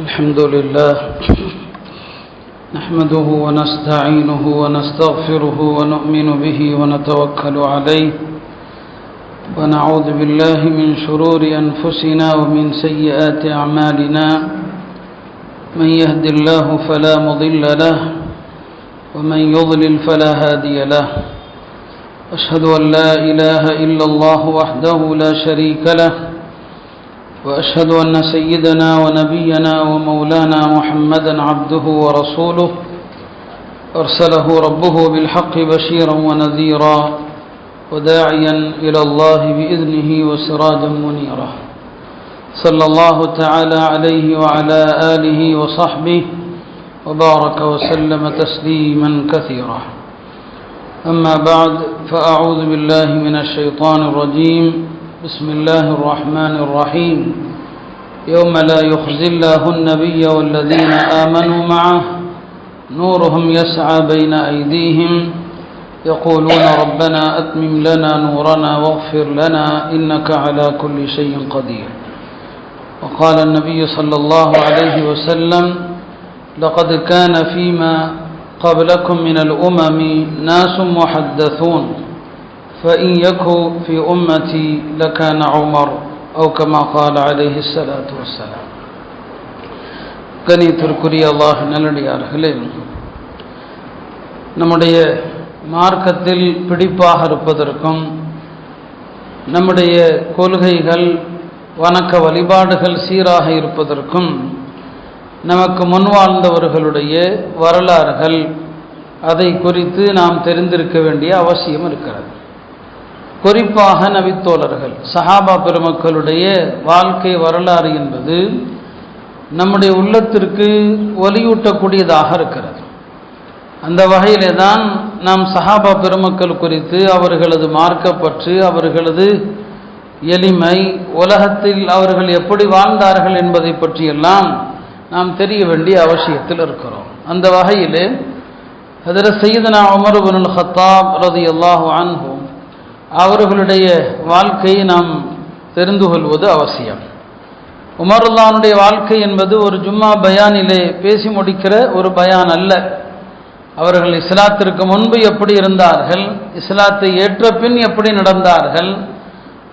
الحمد لله نحمده ونستعينه ونستغفره ونؤمن به ونتوكل عليه ونعوذ بالله من شرور أنفسنا ومن سيئات أعمالنا من يهد الله فلا مضل له ومن يضلل فلا هادي له أشهد أن لا إله إلا الله وحده لا شريك له وأشهد أن سيدنا ونبينا ومولانا محمدا عبده ورسوله أرسله ربه بالحق بشيرا ونذيرا وداعيا إلى الله بإذنه وسراجا منيرا صلى الله تعالى عليه وعلى آله وصحبه وبارك وسلم تسليما كثيرا أما بعد فأعوذ بالله من الشيطان الرجيم بسم الله الرحمن الرحيم يوم لا يخزي الله النبي والذين آمنوا معه نورهم يسعى بين أيديهم يقولون ربنا أتمم لنا نورنا واغفر لنا إنك على كل شيء قدير وقال النبي صلى الله عليه وسلم لقد كان فيما قبلكم من الأمم ناس محدثون فإن يكن في أمتي لكان عمر أو كما قال عليه الصلاة والسلام. கணியத்திற்குரிய அல்லாஹ் நல்லடியார்களே, நம்முடைய மார்க்கத்தில் பிடிப்பாக இருப்பதற்கும் நம்முடைய கொள்கைகள் வணக்க வழிபாடுகள் சீராக இருப்பதற்கும் நமக்கு முன்வாழ்ந்தவர்களுடைய வரலாறுகள் அதை குறித்து நாம் தெரிந்திருக்க வேண்டிய அவசியம் இருக்கிறது. குறிப்பாக நபித்தோழர்கள் சஹாபா பெருமக்களுடைய வாழ்க்கை வரலாறு என்பது நம்முடைய உள்ளத்திற்கு ஒலியூட்டக்கூடியதாக இருக்கிறது. அந்த வகையிலே தான் நாம் சஹாபா பெருமக்கள் குறித்து அவர்களது மார்க்கப்பற்று, அவர்களது எளிமை, உலகத்தில் அவர்கள் எப்படி வாழ்ந்தார்கள் என்பதை பற்றியெல்லாம் நாம் தெரிய வேண்டிய அவசியத்தில் இருக்கிறோம். அந்த வகையிலே ஹஜ்ரத் சையதுனா உமர் இப்னுல் கத்தாப் ரலியல்லாஹு அன்ஹு அவர்களுடைய வாழ்க்கையை நாம் தெரிந்து கொள்வது அவசியம். உமருல்லானுடைய வாழ்க்கை என்பது ஒரு ஜும்மா பயானிலே பேசி முடிக்கிற ஒரு பயான் அல்ல. அவர்கள் இஸ்லாத்திற்கு முன்பு எப்படி இருந்தார்கள், இஸ்லாத்தை ஏற்ற பின் எப்படி நடந்தார்கள்,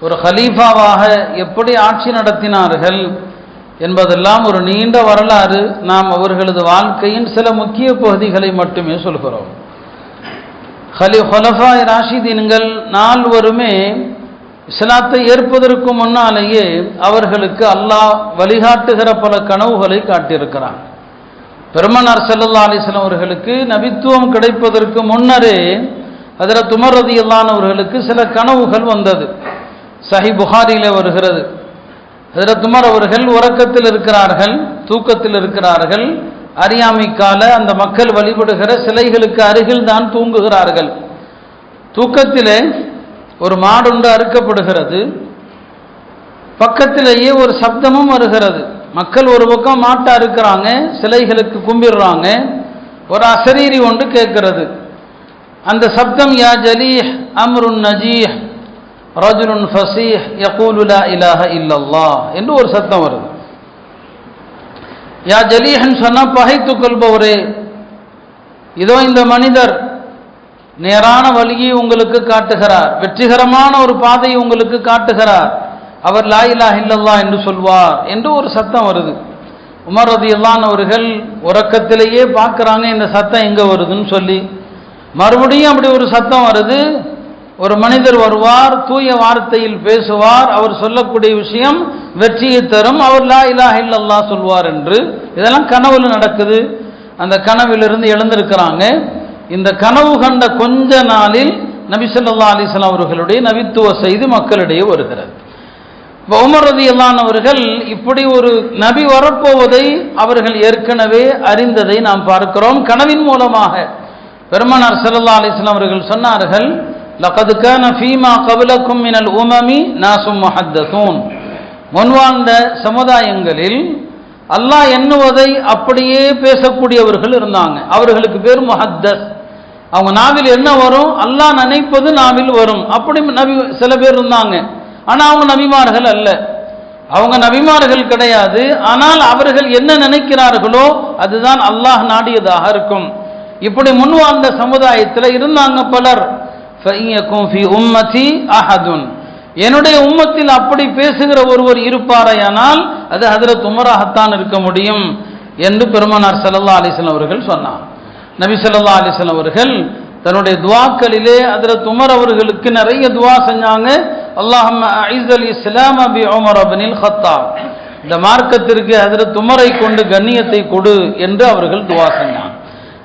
ஒரு ஹலீஃபாவாக எப்படி ஆட்சி நடத்தினார்கள் என்பதெல்லாம் ஒரு நீண்ட வரலாறு. நாம் அவர்களது வாழ்க்கையின் சில முக்கிய பகுதிகளை மட்டுமே சொல்கிறோம். ஹுலஃபாய் ராஷிதீன்கள் நால்வருமே இஸ்லாத்தை ஏற்பதற்கு முன்னாலேயே அவர்களுக்கு அல்லாஹ் வழிகாட்டுகிற பல கனவுகளை காட்டியிருக்கிறான். பெருமானார் ஸல்லல்லாஹு அலைஹி வஸல்லம் அவர்களுக்கு நபித்துவம் கிடைப்பதற்கு முன்னரே ஹஜ்ரத் உமர் ரலியல்லாஹு அன்ஹு அவர்களுக்கு சில கனவுகள் வந்தது. சஹீஹ் புகாரியிலே வருகிறது. ஹஜ்ரத் உமர் அவர்கள் உறக்கத்தில் இருக்கிறார்கள், தூக்கத்தில் இருக்கிறார்கள். அறியாமை கால அந்த மக்கள் வழிபடுகிற சிலைகளுக்கு அருகில் தான் தூங்குகிறார்கள். தூக்கத்திலே ஒரு மாடுண்டு அறுக்கப்படுகிறது. பக்கத்திலேயே ஒரு சப்தமும் வருகிறது. மக்கள் ஒரு பக்கம் மாட்டை அறுக்கிறாங்க, சிலைகளுக்கு கும்பிடுறாங்க. ஒரு அசரீரி ஒன்று கேட்கிறது. அந்த சப்தம் யா ஜலீஹ் அம்ருன் நஜீஹ் ரஜுலுன் ஃபஸீஹ் யகூலு லா இலாஹ இல்லல்லாஹ் என்று ஒரு சத்தம் வருது. யா ஜலீஹன் சொன்னா பகைத்து கொள்பவரே, இதோ இந்த மனிதர் நேரான வழியை உங்களுக்கு காட்டுகிறார், வெற்றிகரமான ஒரு பாதையை உங்களுக்கு காட்டுகிறார், அவர் லா இலாஹ இல்லல்லாஹ் என்று சொல்வார் என்று ஒரு சத்தம் வருது. உமர் ரலியல்லாஹு அன்ஹு அவர்கள் உறக்கத்திலேயே பார்க்குறாங்க இந்த சத்தம் எங்கே வருதுன்னு சொல்லி. மறுபடியும் அப்படி ஒரு சத்தம் வருது. ஒரு மனிதர் வருவார், தூய வார்த்தையில் பேசுவார், அவர் சொல்லக்கூடிய விஷயம் வெற்றியை தரும், அவர் லா இலாஹ இல்லல்லாஹ் சொல்வார் என்று. இதெல்லாம் கனவுல நடக்குது. அந்த கனவிலிருந்து எழுந்திருக்கிறாங்க. இந்த கனவு கண்ட கொஞ்ச நாளில் நபி ஸல்லல்லாஹு அலைஹி வஸல்லம் அவர்களுடைய நபித்துவ செய்தி மக்களிடையே வருகிறது. உமர் ரலியல்லாஹு அன்ஹு அவர்கள் இப்படி ஒரு நபி வரப்போவதை அவர்கள் ஏற்கனவே அறிந்ததை நாம் பார்க்கிறோம். கனவின் மூலமாக பெருமானார் ஸல்லல்லாஹு அலைஹி வஸல்லம் அவர்கள் சொன்னார்கள், லகத் கான ஃபீமா கப்லக்கும் மினல் உமமி நாசும் முஹத்தஸூன். முன்வாழ்ந்த சமுதாயங்களில் அல்லாஹ் எண்ணுவதை அப்படியே பேசக்கூடியவர்கள் இருந்தாங்க. அவர்களுக்கு பேர் முஹத்தஸ். அவங்க நாவில் என்ன வரும், அல்லாஹ் நினைப்பது நாவில் வரும். அப்படி நபி சில பேர் இருந்தாங்க. ஆனால் அவங்க நபிமார்கள் அல்ல. அவங்க நபிமார்கள் கிடையாது. ஆனால் அவர்கள் என்ன நினைக்கிறார்களோ அதுதான் அல்லாஹ் நாடியதாக இருக்கும். இப்படி முன் வாழ்ந்த சமுதாயத்தில் இருந்தாங்க பலர். என்னுடைய உம்மத்தில் அப்படி பேசுகிற ஒருவர் இருப்பாரையானால் அது ஹஜ்ரத் உமராகத்தான் இருக்க முடியும் என்று பெருமானார் ஸல்லல்லாஹு அலைஹி வஸல்லம் அவர்கள் சொன்னார். நபி ஸல்லல்லாஹு அலைஹி வஸல்லம் அவர்கள் தன்னுடைய துஆக்களிலே ஹஜ்ரத் உமர் அவர்களுக்கு நிறைய துஆ செஞ்சாங்க. அல்லாஹும்ம அஇஸ்ஸல் இஸ்லாம பி உமர் இப்னுல் கத்தாப், இந்த மார்க்கத்திற்கு ஹஜ்ரத் உமரை கொண்டு கண்ணியத்தை கொடு என்று அவர்கள் துஆ செஞ்சாங்க.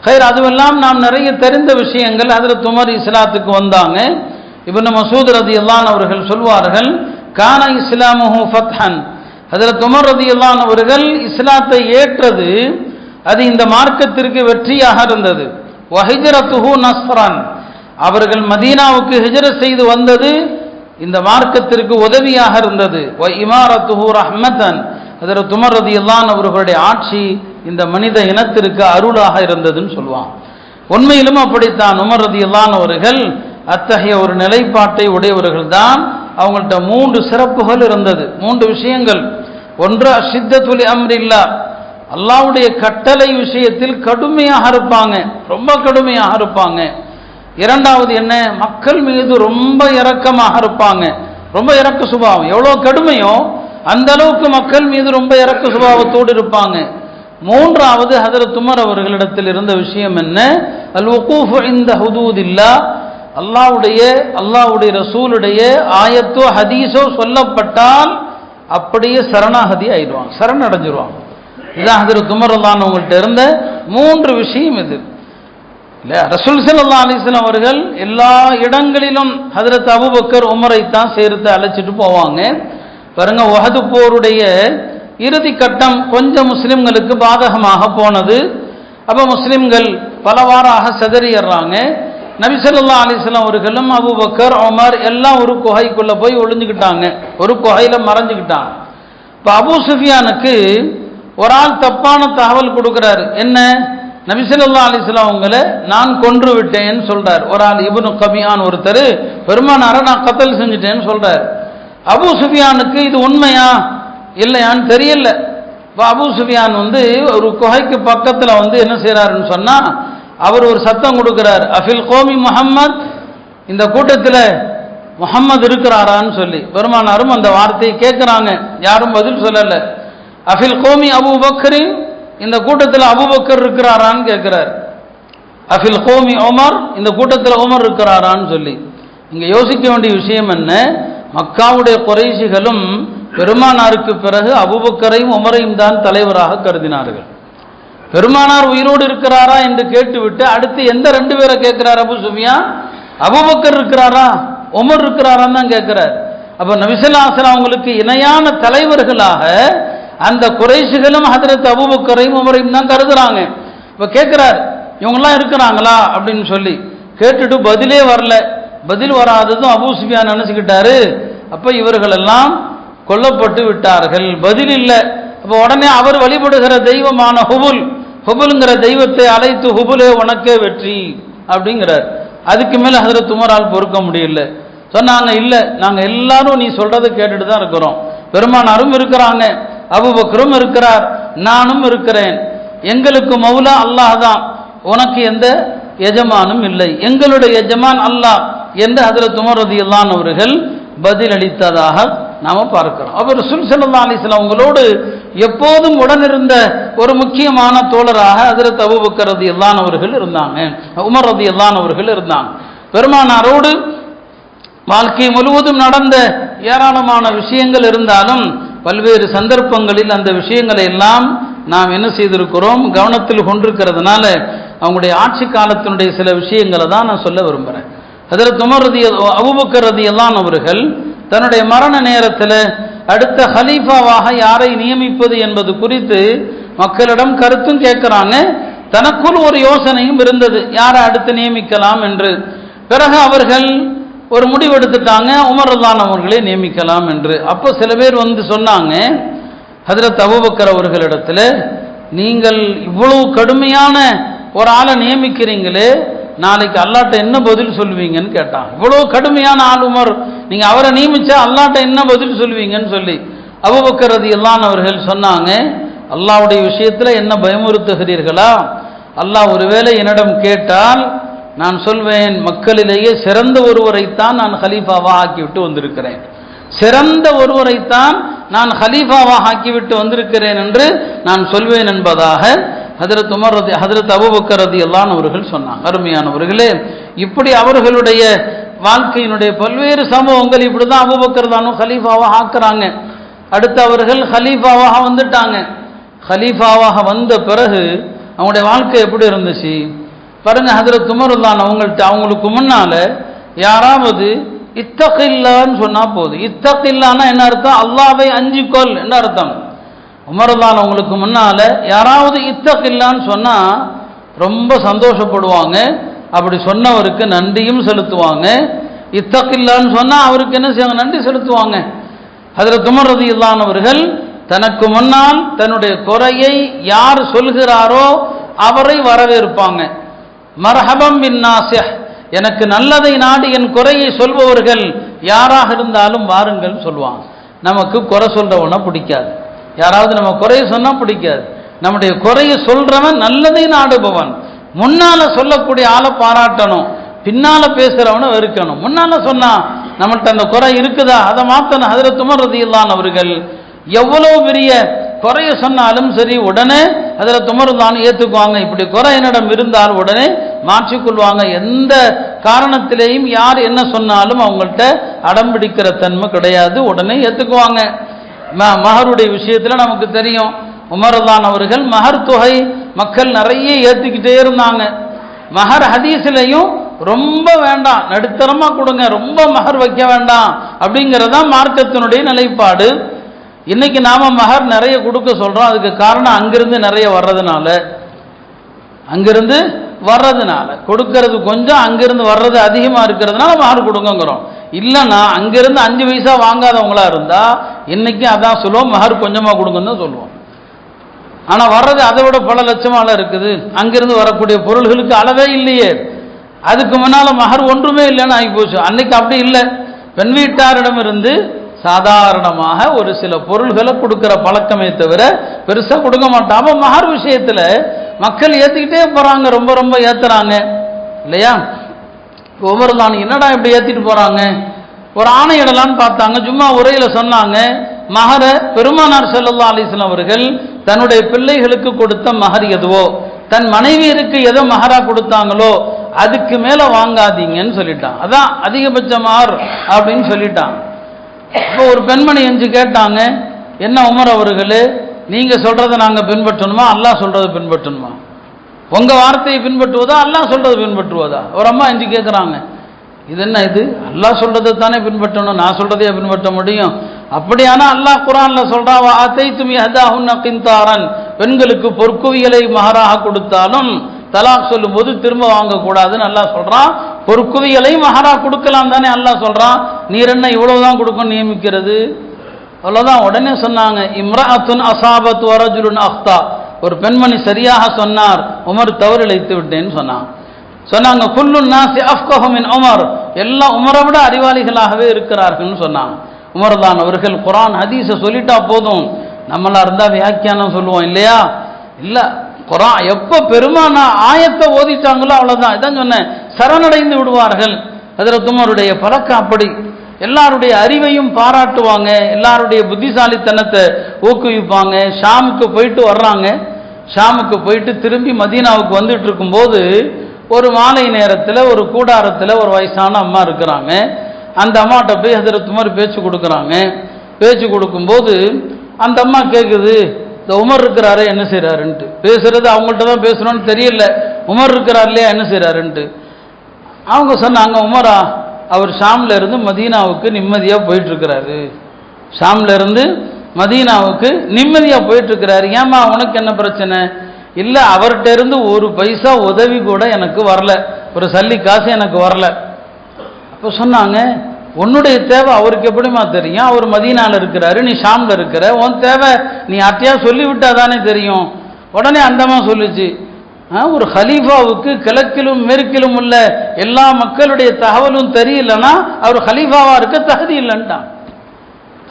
கைர், அதுவெல்லாம் நாம் நிறைய தெரிந்த விஷயங்கள். ஹஜ்ரத் உமர் இஸ்லாத்துக்கு வந்தாங்க. இப்னு மஸ்ஊத் ரலியல்லாஹு அன்ஹு அவர்கள் சொல்வார்கள், கான இஸ்லாமுஹு ஃபத்ஹன், ஹஜ்ரத் உமர் ரலியல்லாஹு அன்ஹு அவர்கள் இஸ்லாத்தை ஏற்றது அது இந்த மார்க்கத்திற்கு வெற்றியாக இருந்தது. வஹிஜ்ரத்துஹு நஸ்ரன், அவர்கள் மதீனாவுக்கு ஹிஜ்ரத் செய்து வந்தது இந்த மார்க்கத்திற்கு உதவியாக இருந்தது. வ இமாரத்துஹு ரஹ்மத்தன், ஹஜ்ரத் உமர் ரலியல்லாஹு அன்ஹு அவர்களுடைய ஆட்சி இந்த மனித இனத்திற்கு அருளாக இருந்ததுன்னு சொல்லுவாங்க. உண்மையிலும் அப்படித்தான். உமர் ரலியல்லாஹு அன்ஹு அவர்கள் அத்தகைய ஒரு நிலைப்பாட்டை உடையவர்கள் தான். அவங்கள்ட்ட 3 சிறப்புகள் இருந்தது, 3 விஷயங்கள். ஒன்று அஷித்தத்துல் அம்ரில்லாஹ், அல்லாஹ்வுடைய கட்டளை விஷயத்தில் கடுமையாக இருப்பாங்க, ரொம்ப கடுமையாக இருப்பாங்க. இரண்டாவது என்ன, மக்கள் மீது ரொம்ப இரக்கமாக இருப்பாங்க, ரொம்ப இரக்க சுபாவம். எவ்வளோ கடுமையோ அந்த அளவுக்கு மக்கள் மீது ரொம்ப இரக்க சுபாவத்தோடு இருப்பாங்க. மூன்றாவது ஹஜ்ரத் உமர் அவர்களிடத்தில் இருந்த விஷயம் என்ன, அல் வகூஃபு இன்த ஹுதூதில்லாஹ், அல்லாஹ்வுடைய ரசூலுடைய ஆயத்தோ ஹதீஸோ சொல்லப்பட்டால் அப்படியே சரணாகதி ஆயிடுவாங்க, சரணடைஞ்சிருவாங்க. இதான் ஹஜ்ரத் உமர் ரலியல்லாஹு அன்ஹு அவங்கள்ட்ட இருந்த 3 விஷயம் இது. இல்லை, ரசூல் ஸல்லல்லாஹு அலைஹி வஸல்லம் அவர்கள் எல்லா இடங்களிலும் ஹஜ்ரத் அபூபக்கர் உமரை தான் சேர்த்து அழைச்சிட்டு போவாங்க. பாருங்க, உஹது போருடைய இறுதி கட்டம் கொஞ்சம் முஸ்லிம்களுக்கு பாதகமாக போனது. அப்போ முஸ்லிம்கள் பலவாறாக சிதறிடுறாங்க. நபி ஸல்லல்லாஹு அலைஹி வஸல்லம் அவர்களும் அபூபக்கர் உமர் எல்லாம் ஒரு குகைக்குள்ள போய் ஒளிஞ்சுக்கிட்டாங்க, ஒரு குகையில மறைஞ்சுக்கிட்டாங்க. இப்போ அபூ சுஃபியானுக்கு ஒரு ஆள் தப்பான தகவல் கொடுக்குறாரு. என்ன, நபி ஸல்லல்லாஹு அலைஹி வஸல்லம் அவங்களை நான் கொன்று விட்டேன்னு சொல்றார். ஒரு ஆள் இப்னு கபியான் ஒருத்தர் பெருமானாரை நான் கத்தல் செஞ்சுட்டேன்னு சொல்றார். அபூ சுஃபியானுக்கு இது உண்மையா இல்லையான்னு தெரியல. இப்போ அபூ சுஃபியான் ஒரு குகைக்கு பக்கத்தில் என்ன செய்யறாருன்னு சொன்னா, அவர் ஒரு சத்தம் கொடுக்கிறார், அஃபில் கோமி முஹம்மத், இந்த கூட்டத்தில் முஹம்மது இருக்கிறாரான்னு சொல்லி. பெருமானாரும் அந்த வார்த்தையை கேட்குறாங்க, யாரும் பதில் சொல்லலை. அஃபில் கோமி அபூபக்கரின், இந்த கூட்டத்தில் அபூபக்கர் இருக்கிறாரான்னு கேட்கிறார். அஃபில் கோமி உமர், இந்த கூட்டத்தில் உமர் இருக்கிறாரான்னு சொல்லி. இங்கே யோசிக்க வேண்டிய விஷயம் என்ன, மக்காவுடைய குறைஷிகளும் பெருமானாருக்கு பிறகு அபூபக்கரையும் உமரையும் தான் தலைவராக கருதினார்கள். பெருமானார் உயிரோடு இருக்கிறாரா என்று கேட்டுவிட்டு அடுத்து எந்த 2 பேரை கேட்கிறார் அபூ சுஃபியான்? அபூபக்கர் இருக்கிறாரா உமர் இருக்கிறாரான்னு தான் கேட்கிறார். அப்போ நபி ஸல்லல்லாஹு அலைஹி வஸல்லம் அவங்களுக்கு இணையான தலைவர்களாக அந்த குறைஷிகளும் ஹஜ்ரத் அபூபக்கரையும் உமரையும் தான் கருதுறாங்க. இப்போ கேட்கிறார், இவங்கெல்லாம் இருக்கிறாங்களா அப்படின்னு சொல்லி. கேட்டுட்டு பதிலே வரல. பதில் வராததும் அபூ சுஃபியான் நினைச்சுக்கிட்டாரு, அப்போ இவர்களெல்லாம் கொல்லப்பட்டு விட்டார்கள், பதில் இல்லை. அப்போ உடனே அவர் வழிபடுகிற தெய்வமான ஹுபுல்ங்கிற தெய்வத்தை அழைத்து, ஹுபுலே உனக்கே வெற்றி அப்படிங்கிறார். அதுக்கு மேலே ஹஜ்ரத் உமரால் பொறுக்க முடியல. சொன்னாங்க, இல்லை, நாங்கள் எல்லாரும் நீ சொல்றதை கேட்டுட்டு தான் இருக்கிறோம். பெருமானாரும் இருக்கிறாங்க, அபூபக்கரும் இருக்கிறார், நானும் இருக்கிறேன். எங்களுக்கு மௌலா அல்லாஹ் தான், உனக்கு எந்த எஜமானும் இல்லை, எங்களுடைய எஜமான் அல்லாஹ் என்று ஹஜ்ரத் உமர் ரலியல்லாஹு அன்ஹு அவர்கள் பதில் அளித்ததாக நாம பார்க்கிறோம். அவர் ரசூல் ஸல்லல்லாஹு அலைஹி வஸல்லம் அவங்களோடு எப்போதும் உடனிருந்த ஒரு முக்கியமான தோழராக ஹஜ்ரத் அபூபக்கர் ரலியல்லாஹு அன்ஹு அவர்கள் இருந்தாங்க, உமர் ரலியல்லாஹு அன்ஹு அவர்கள் இருந்தாங்க. பெருமானாரோடு வாழ்க்கை முழுவதும் நடந்த ஏராளமான விஷயங்கள் இருந்தாலும் பல்வேறு சந்தர்ப்பங்களில் அந்த விஷயங்களை எல்லாம் நாம் என்ன செய்திருக்கிறோம், கவனத்தில் கொண்டிருக்கிறதுனால அவங்களுடைய ஆட்சி காலத்தினுடைய சில விஷயங்களை தான் நான் சொல்ல விரும்புகிறேன். ஹஜ்ரத் அபூபக்கர் ரலியல்லாஹு அன்ஹு அவர்கள் தன்னுடைய மரண நேரத்தில் அடுத்த ஹலீஃபாவாக யாரை நியமிப்பது என்பது குறித்து மக்களிடம் கருத்தும் கேட்கிறாங்க. தனக்குள் ஒரு யோசனையும் இருந்தது, யாரை அடுத்து நியமிக்கலாம் என்று. பிறகு அவர்கள் ஒரு முடிவெடுத்துட்டாங்க, உமர் ரலியல்லாஹு அன்ஹு அவர்களை நியமிக்கலாம் என்று. அப்போ சில பேர் சொன்னாங்க, ஹஜ்ரத் அபூபக்கர் அவர்களிடத்தில் நீங்கள் இவ்வளவு கடுமையான ஒரு ஆளை நியமிக்கிறீங்களே, நாளைக்கு அல்லாட்ட என்ன பதில் சொல்லுவீங்கன்னு கேட்டாங்க. இவ்வளவு கடுமையான ஆள் உமர், நீங்க அவரை நியமிச்சா அல்லாட்ட என்ன பதில் சொல்லுவீங்கன்னு சொல்லி. அபூபக்கர் ரலியல்லாஹு அன்ஹு அவர்கள் சொன்னாங்க, அல்லாஹ்வுடைய விஷயத்தில் என்ன பயமுறுத்துகிறீர்களா? அல்லாஹ் ஒருவேளை என்னிடம் கேட்டால் நான் சொல்வேன், மக்களிலேயே சிறந்த ஒருவரைத்தான் நான் ஹலீஃபாவாக ஆக்கிவிட்டு வந்திருக்கிறேன், சிறந்த ஒருவரைத்தான் நான் ஹலீஃபாவாக ஆக்கிவிட்டு வந்திருக்கிறேன் என்று நான் சொல்வேன் என்பதாக ஹஜ்ரத் அபூபக்கர் ரலியல்லாஹு அன்ஹு அவர்கள் சொன்னாங்க. அருமையானவர்களே, இப்படி அவர்களுடைய வாழ்க்கையினுடைய பல்வேறு சம்பவங்கள் இப்படி தான் அபூபக்கர் தானோ ஹலீஃபாவாக ஆக்குறாங்க. அடுத்து அவர்கள் ஹலீஃபாவாக வந்துட்டாங்க. ஹலீஃபாவாக வந்த பிறகு அவங்களுடைய வாழ்க்கை எப்படி இருந்துச்சு பாருங்க. ஹஜ்ரத் உமர் அவங்களுக்கு முன்னால யாராவது இத்தகில்லான்னு சொன்னா போதும். இத்தகில்லான்னா என்ன அர்த்தம்? அல்லாஹ்வை அஞ்சிக்கொள் என்ன அர்த்தம்? உமர்தான் அவங்களுக்கு முன்னால யாராவது இத்தகில்லான்னு சொன்னா ரொம்ப சந்தோஷப்படுவாங்க. அப்படி சொன்னவருக்கு நன்றியும் செலுத்துவாங்க. இத்தகில்லான்னு சொன்னா அவருக்கு என்ன செய்வாங்க? நன்றி செலுத்துவாங்க. ஹஜ்ரத் உமர் ரலியல்லாஹு அன்ஹு அவர்கள் தனக்கு முன்னால் தன்னுடைய குறையை யார் சொல்கிறாரோ அவரை வரவேற்பாங்க. மர்ஹபம் பின் நாசிஹ், எனக்கு நல்லதை நாடி என் குறையை சொல்பவர்கள் யாராக இருந்தாலும் வாருங்கள் சொல்லுவாங்க. நமக்கு குறை சொல்றவன பிடிக்காது, யாராவது நம்ம குறைய சொன்னா பிடிக்காது. நம்முடைய குறைய சொல்றவன் நல்லதை நாடுபவன். முன்னால சொல்லக்கூடிய ஆளை பாராட்டணும், பின்னால பேசுறவனை வெறுக்கணும். முன்னால சொன்னா நம்மள்ட்ட அந்த குறை இருக்குதா அதை மாத்தணும். ஹஜ்ரத் உமர் ரலியல்லாஹு அன்ஹு அவர்கள் எவ்வளவு பெரிய குறைய சொன்னாலும் சரி உடனே ஹஜ்ரத் உமர் தான் ஏற்றுக்குவாங்க. இப்படி குறை என்னிடம் இருந்தால் உடனே மாற்றிக்கொள்வாங்க. எந்த காரணத்திலேயும் யார் என்ன சொன்னாலும் அவங்கள்ட்ட அடம்பிடிக்கிற தன்மை கிடையாது, உடனே ஏற்றுக்குவாங்க. மஹருடைய விஷயத்தில் நமக்கு தெரியும், உமர் தான் அவர்கள் மஹர் தொகை மக்கள் நிறைய ஏற்றிக்கிட்டே இருந்தாங்க. மஹர் ஹதீஸ்லையும் ரொம்ப வேண்டாம், நடுத்தரமா கொடுங்க, ரொம்ப மஹர் வைக்க வேண்டாம் அப்படிங்கிறதான் மார்க்கத்தினுடைய நிலைப்பாடு. இன்னைக்கு நாம மஹர் நிறைய கொடுக்க சொல்றோம். அதுக்கு காரணம் அங்கிருந்து நிறைய வர்றதுனால, அங்கிருந்து வர்றதுனால கொடுக்கறது கொஞ்சம், அங்கிருந்து வர்றது அதிகமா இருக்கிறதுனால மஹர் கொடுங்கிறோம். இல்லைன்னா அங்கிருந்து 5 பைசா வாங்காதவங்களா இருந்தா இன்னைக்கு அதான் சொல்லுவோம், மஹர் கொஞ்சமா கொடுங்கன்னு தான் சொல்லுவோம். ஆனா வர்றது அதை விட பல லட்சமால இருக்குது. அங்கிருந்து வரக்கூடிய பொருள்களுக்கு அளவே இல்லையே. அதுக்கு முன்னால மஹர் ஒன்றுமே இல்லைன்னு ஆகி போச்சு. அன்னைக்கு அப்படி இல்லை. பெண் வீட்டாரிடம் இருந்து சாதாரணமாக ஒரு சில பொருள்களை கொடுக்கிற பழக்கமே தவிர பெருசா கொடுக்க மாட்டாம. மஹர் விஷயத்துல மக்கள் ஏத்திக்கிட்டே போறாங்க, ரொம்ப ரொம்ப ஏத்துறாங்க இல்லையா? ஒவ்வொரு தான் என்னடா இப்படி ஏத்திட்டு போறாங்க, ஒரு ஆணையிடலான்னு பார்த்தாங்க. சும்மா உரையில சொன்னாங்க, மஹர பெருமானார் ஸல்லல்லாஹு அலைஹி வஸல்லம் அவர்கள் தன்னுடைய பிள்ளைகளுக்கு கொடுத்த மஹர் எதுவோ, தன் மனைவியருக்கு எதோ மஹரா கொடுத்தாங்களோ அதுக்கு மேல வாங்காதீங்கன்னு சொல்லிட்டான். அதான் அதிகபட்ச மஹர் அப்படின்னு சொல்லிட்டான். இப்போ ஒரு பெண்மணி எஞ்சி கேட்டாங்க, என்ன உமர் அவர்களே, நீங்க சொல்றதை நாங்க பின்பற்றணுமா அல்லாஹ் சொல்றதை பின்பற்றணுமா? உங்க வார்த்தையை பின்பற்றுவதா அல்லாஹ் சொல்றதை பின்பற்றுவதா? ஒரு அம்மா எஞ்சி கேட்குறாங்க, இது என்ன இது? அல்லாஹ் சொல்றதை தானே பின்பற்றணும், நான் சொல்றதையே பின்பற்ற முடியும்? அப்படியானா அல்லாஹ் குர்ஆன்ல சொல்றா, வஅதைதும் யஹதாஹுன்ன கின்தாரன், பெண்களுக்கு பொற்குவியலை மஹராக கொடுத்தாலும் தலாக் சொல்லும்போது திரும்ப வாங்கக்கூடாதுன்னு அல்லாஹ் சொல்றான். பொற்குவியலை மஹரா கொடுக்கலாம் தானே அல்லாஹ் சொல்றான். நீர் என்ன இவ்வளவுதான் கொடுக்க நியமிக்கிறது? அவ்வளவுதான். உடனே சொன்னாங்க, இம்ரஅத்துன் அஸாபத் வரஜுலுன் அக்தா, ஒரு பெண்மணி சரியாக சொன்னார், உமர் தவறு இழைத்து விட்டேன்னு சொன்னாங்க. குல்லு நாஸி அஃப்கஹு மின் உமர், எல்லாம் உமரை விட அறிவாளிகளாகவே இருக்கிறார்கள்னு சொன்னாங்க. உமர் தான் அவர்கள் குர்ஆன் ஹதீஸை சொல்லிட்டா போதும், நம்மளா இருந்தா வியாக்கியானம் சொல்லுவோம் இல்லையா? இல்ல, குர்ஆன் எப்ப பெருமானா ஆயத்தை ஓதிட்டாங்களோ அவ்வளவுதான். இதான் சொன்னேன், சரணடைந்து விடுவார்கள். ஹஜ்ரத் உமருடைய பழக்கம் அப்படி. எல்லாருடைய அறிவையும் பாராட்டுவாங்க, எல்லாருடைய புத்திசாலித்தனத்தை ஊக்குவிப்பாங்க. ஷாமுக்கு போயிட்டு வர்றாங்க. ஷாமுக்கு போயிட்டு திரும்பி மதீனாவுக்கு வந்துட்டு இருக்கும்போது ஒரு மாலை நேரத்தில் ஒரு கூடாரத்தில் ஒரு வயசான அம்மா இருக்கிறாங்க. அந்த அம்மாட்ட போய் ஹஜ்ரத் உமர் பேச்சு கொடுக்குறாங்க. பேச்சு கொடுக்கும்போது அந்த அம்மா கேட்குது, இந்த உமர் இருக்கிறாரு என்ன செய்கிறாருன்ட்டு. பேசுறது அவங்கள்ட்ட தான் பேசணும்னு தெரியல, உமர் இருக்கிறார் இல்லையா என்ன செய்கிறாருன்ட்டு. அவங்க சொன்னாங்க, உமரா அவர் ஷாம்ல இருந்து மதீனாவுக்கு நிம்மதியாக போயிட்டு இருக்கிறாரு, ஷாம்ல இருந்து மதீனாவுக்கு நிம்மதியாக போயிட்டு இருக்கிறாரு. ஏமா உனக்கு என்ன பிரச்சனை? இல்லை, அவர்கிட்ட இருந்து ஒரு பைசா உதவி கூட எனக்கு வரல, ஒரு சல்லி காசு எனக்கு வரல. அப்போ சொன்னாங்க, உன்னுடைய தேவை அவருக்கு எப்படிமா தெரியும்? அவர் மதீனால இருக்கிறாரு, நீ ஷாம்ல இருக்கிற, உன் தேவை நீ அட்டையா சொல்லிவிட்டா தானே தெரியும். உடனே அந்தமா சொல்லுச்சு, ஒரு ஹலீஃபாவுக்கு கிழக்கிலும் மேற்கிலும் உள்ள எல்லா மக்களுடைய தகவலும் தெரியலன்னா அவர் ஹலீஃபாவா இருக்க தகுதி இல்லைன்ட்டான்.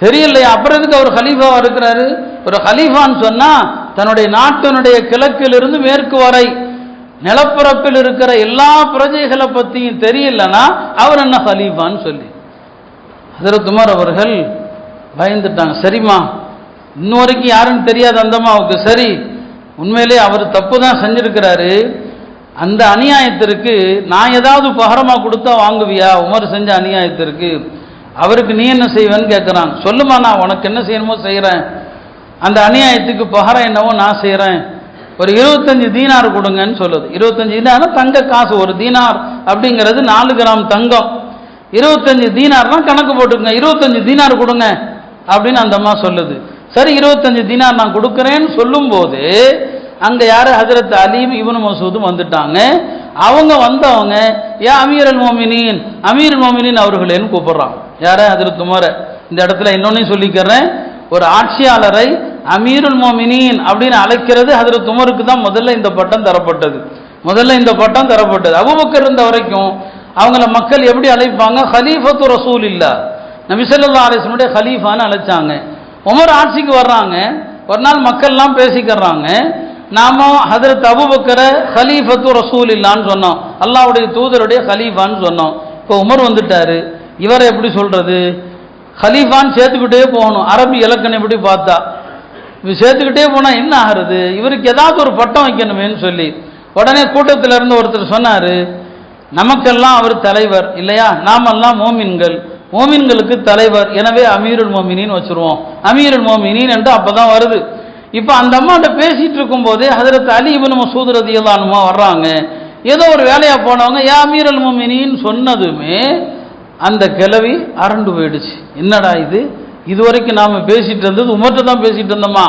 தெரியலையா? அப்புறம் எதுக்கு அவர் ஹலீஃபாவா இருக்கிறாரு? ஒரு ஹலீஃபான்னு சொன்னா தன்னுடைய நாட்டினுடைய கிழக்கிலிருந்து மேற்கு வரை நிலப்பரப்பில் இருக்கிற எல்லா பிரஜைகளை பத்தியும் தெரியலன்னா அவர் என்ன ஹலீஃபான்னு சொல்லி ஹஜ்ரத் உமர் அவர்கள் பயந்துட்டாங்க. சரிம்மா, இன்னும் வரைக்கும் யாருன்னு தெரியாது அந்த அம்மாவுக்கு. சரி, உண்மையிலே அவர் தப்பு தான் செஞ்சிருக்கிறாரு, அந்த அநியாயத்திற்கு நான் ஏதாவது பகரமா கொடுத்தா வாங்குவியா? உமர் செஞ்ச அநியாயத்திற்கு அவருக்கு நீ என்ன செய்வேன்னு கேட்குறாங்க. சொல்லுமா, நான் உனக்கு என்ன செய்யணுமோ செய்கிறேன், அந்த அநியாயத்துக்கு பகரம் என்னவோ நான் செய்கிறேன், ஒரு 25 தீனார் கொடுங்கன்னு சொல்லுது. 25 தீனார் தங்க காசு. ஒரு தீனார் அப்படிங்கிறது 4 கிராம் தங்கம். 25 தீனார்னா கணக்கு போட்டுக்கங்க, 25 தீனார் கொடுங்க அப்படின்னு அந்த அம்மா சொல்லுது. சரி, 25 தீனார் நான் கொடுக்குறேன்னு சொல்லும் போது அங்க யாரு? ஹஜ்ரத் அலி இப்னு மசூதும் வந்துட்டாங்க. அவங்க வந்தவங்க ஏன் அமீருல் மோமினீன், அமீருல் மோமினீன் அவர்களேன்னு கூப்பிடுறாங்க. யார? ஹஜ்ரத் உமர். இந்த இடத்துல இன்னொன்னையும் சொல்லிக்கிறேன், ஒரு ஆட்சியாளரை அமீருல் மோமினீன் அப்படின்னு அழைக்கிறது ஹஜ்ரத் உமருக்கு தான் முதல்ல இந்த பட்டம் தரப்பட்டது. அபூபக்கர் இருந்த வரைக்கும் அவங்கள மக்கள் எப்படி அழைப்பாங்க? ஹலீஃபத்து ரசூலில்லாஹ், நபி ஸல்லல்லாஹு அலைஹி வஸல்லம் ஹலீஃபான்னு அழைச்சாங்க. உமர் ஆட்சிக்கு வர்றாங்க, ஒரு நாள் மக்கள்லாம் பேசிக்கிறாங்க, நாம ஹஜ்ரத் அபூபக்கரை ஹலீஃபத்து ரசூலில்லான்னு சொன்னோம், அல்லாஹ்வுடைய தூதருடைய ஹலீஃபான்னு சொன்னோம். இப்போ உமர் வந்துட்டாரு, இவரை எப்படி சொல்றது? ஹலீஃபான்னு சேர்த்துக்கிட்டே போகணும். அரபி இலக்கணம் எப்படி பார்த்தா சேர்த்துக்கிட்டே போனா என்ன ஆகிறது? இவருக்கு ஏதாவது ஒரு பட்டம் வைக்கணுமேன்னு சொல்லி உடனே கூட்டத்தில் இருந்து ஒருத்தர் சொன்னாரு, நமக்கெல்லாம் அவர் தலைவர் இல்லையா, நாமெல்லாம் மோமின்கள், மோமின்களுக்கு தலைவர், எனவே அமீருல் மோமினின் வச்சிருவோம், அமீருல் மோமினின் என்று அப்பதான் வருது. இப்ப அந்த அம்மாட்ட பேசிட்டு இருக்கும் போதே ஹஜ்ரத் அலி இப்னு மசூத் ரலியல்லாஹு அன்ஹு வர்றாங்க. ஏதோ ஒரு வேலையா போனவங்க யா அமீருல் மோமினின் சொன்னதுமே அந்த கிழவி அரண்டு போயிடுச்சு. என்னடா இது, இதுவரைக்கும் நாம பேசிட்டு இருந்தது உமர்ட்ட தான் பேசிட்டு இருந்தோமா,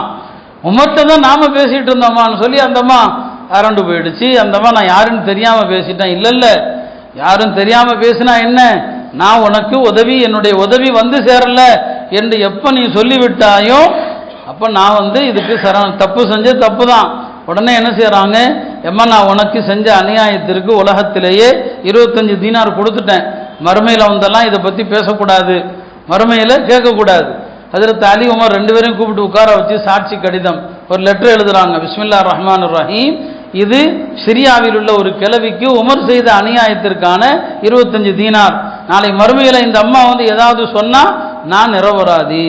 உமர்ட்ட தான் நாம பேசிட்டு இருந்தோமான்னு சொல்லி அந்த அம்மா அரண்டு போயிடுச்சு. அந்த அம்மா நான் யாருன்னு தெரியாம பேசிட்டேன். இல்ல யாரும் தெரியாம பேசினா என்ன, நான் உனக்கு உதவி, என்னுடைய உதவி வந்து சேரல என்று எப்ப நீ சொல்லிவிட்டாயோ அப்ப நான் இதுக்கு தப்பு செஞ்ச தப்பு தான். உடனே என்ன செய்யறாங்க, எம்மா நான் உனக்கு செஞ்ச அநியாயத்திற்கு உலகத்திலேயே 25 தீனார் கொடுத்துட்டேன், மறுமையில வந்தெல்லாம் இதை பத்தி பேசக்கூடாது, மறுமையில கேட்கக்கூடாது. ஹஜ்ரத் அலி உமர் 2 பேரையும் கூப்பிட்டு உட்கார வச்சு சாட்சி கடிதம் ஒரு லெட்டர் எழுதுறாங்க. பிஸ்மில்லாஹிர் ரஹ்மானிர் ரஹீம், இது சிரியாவில் உள்ள ஒரு கிழவிக்கு உமர் செய்த அநியாயத்திற்கான 25 தீனார். நாளை மறுமையில இந்த அம்மா ஏதாவது சொன்னா நான் நிரபராதி.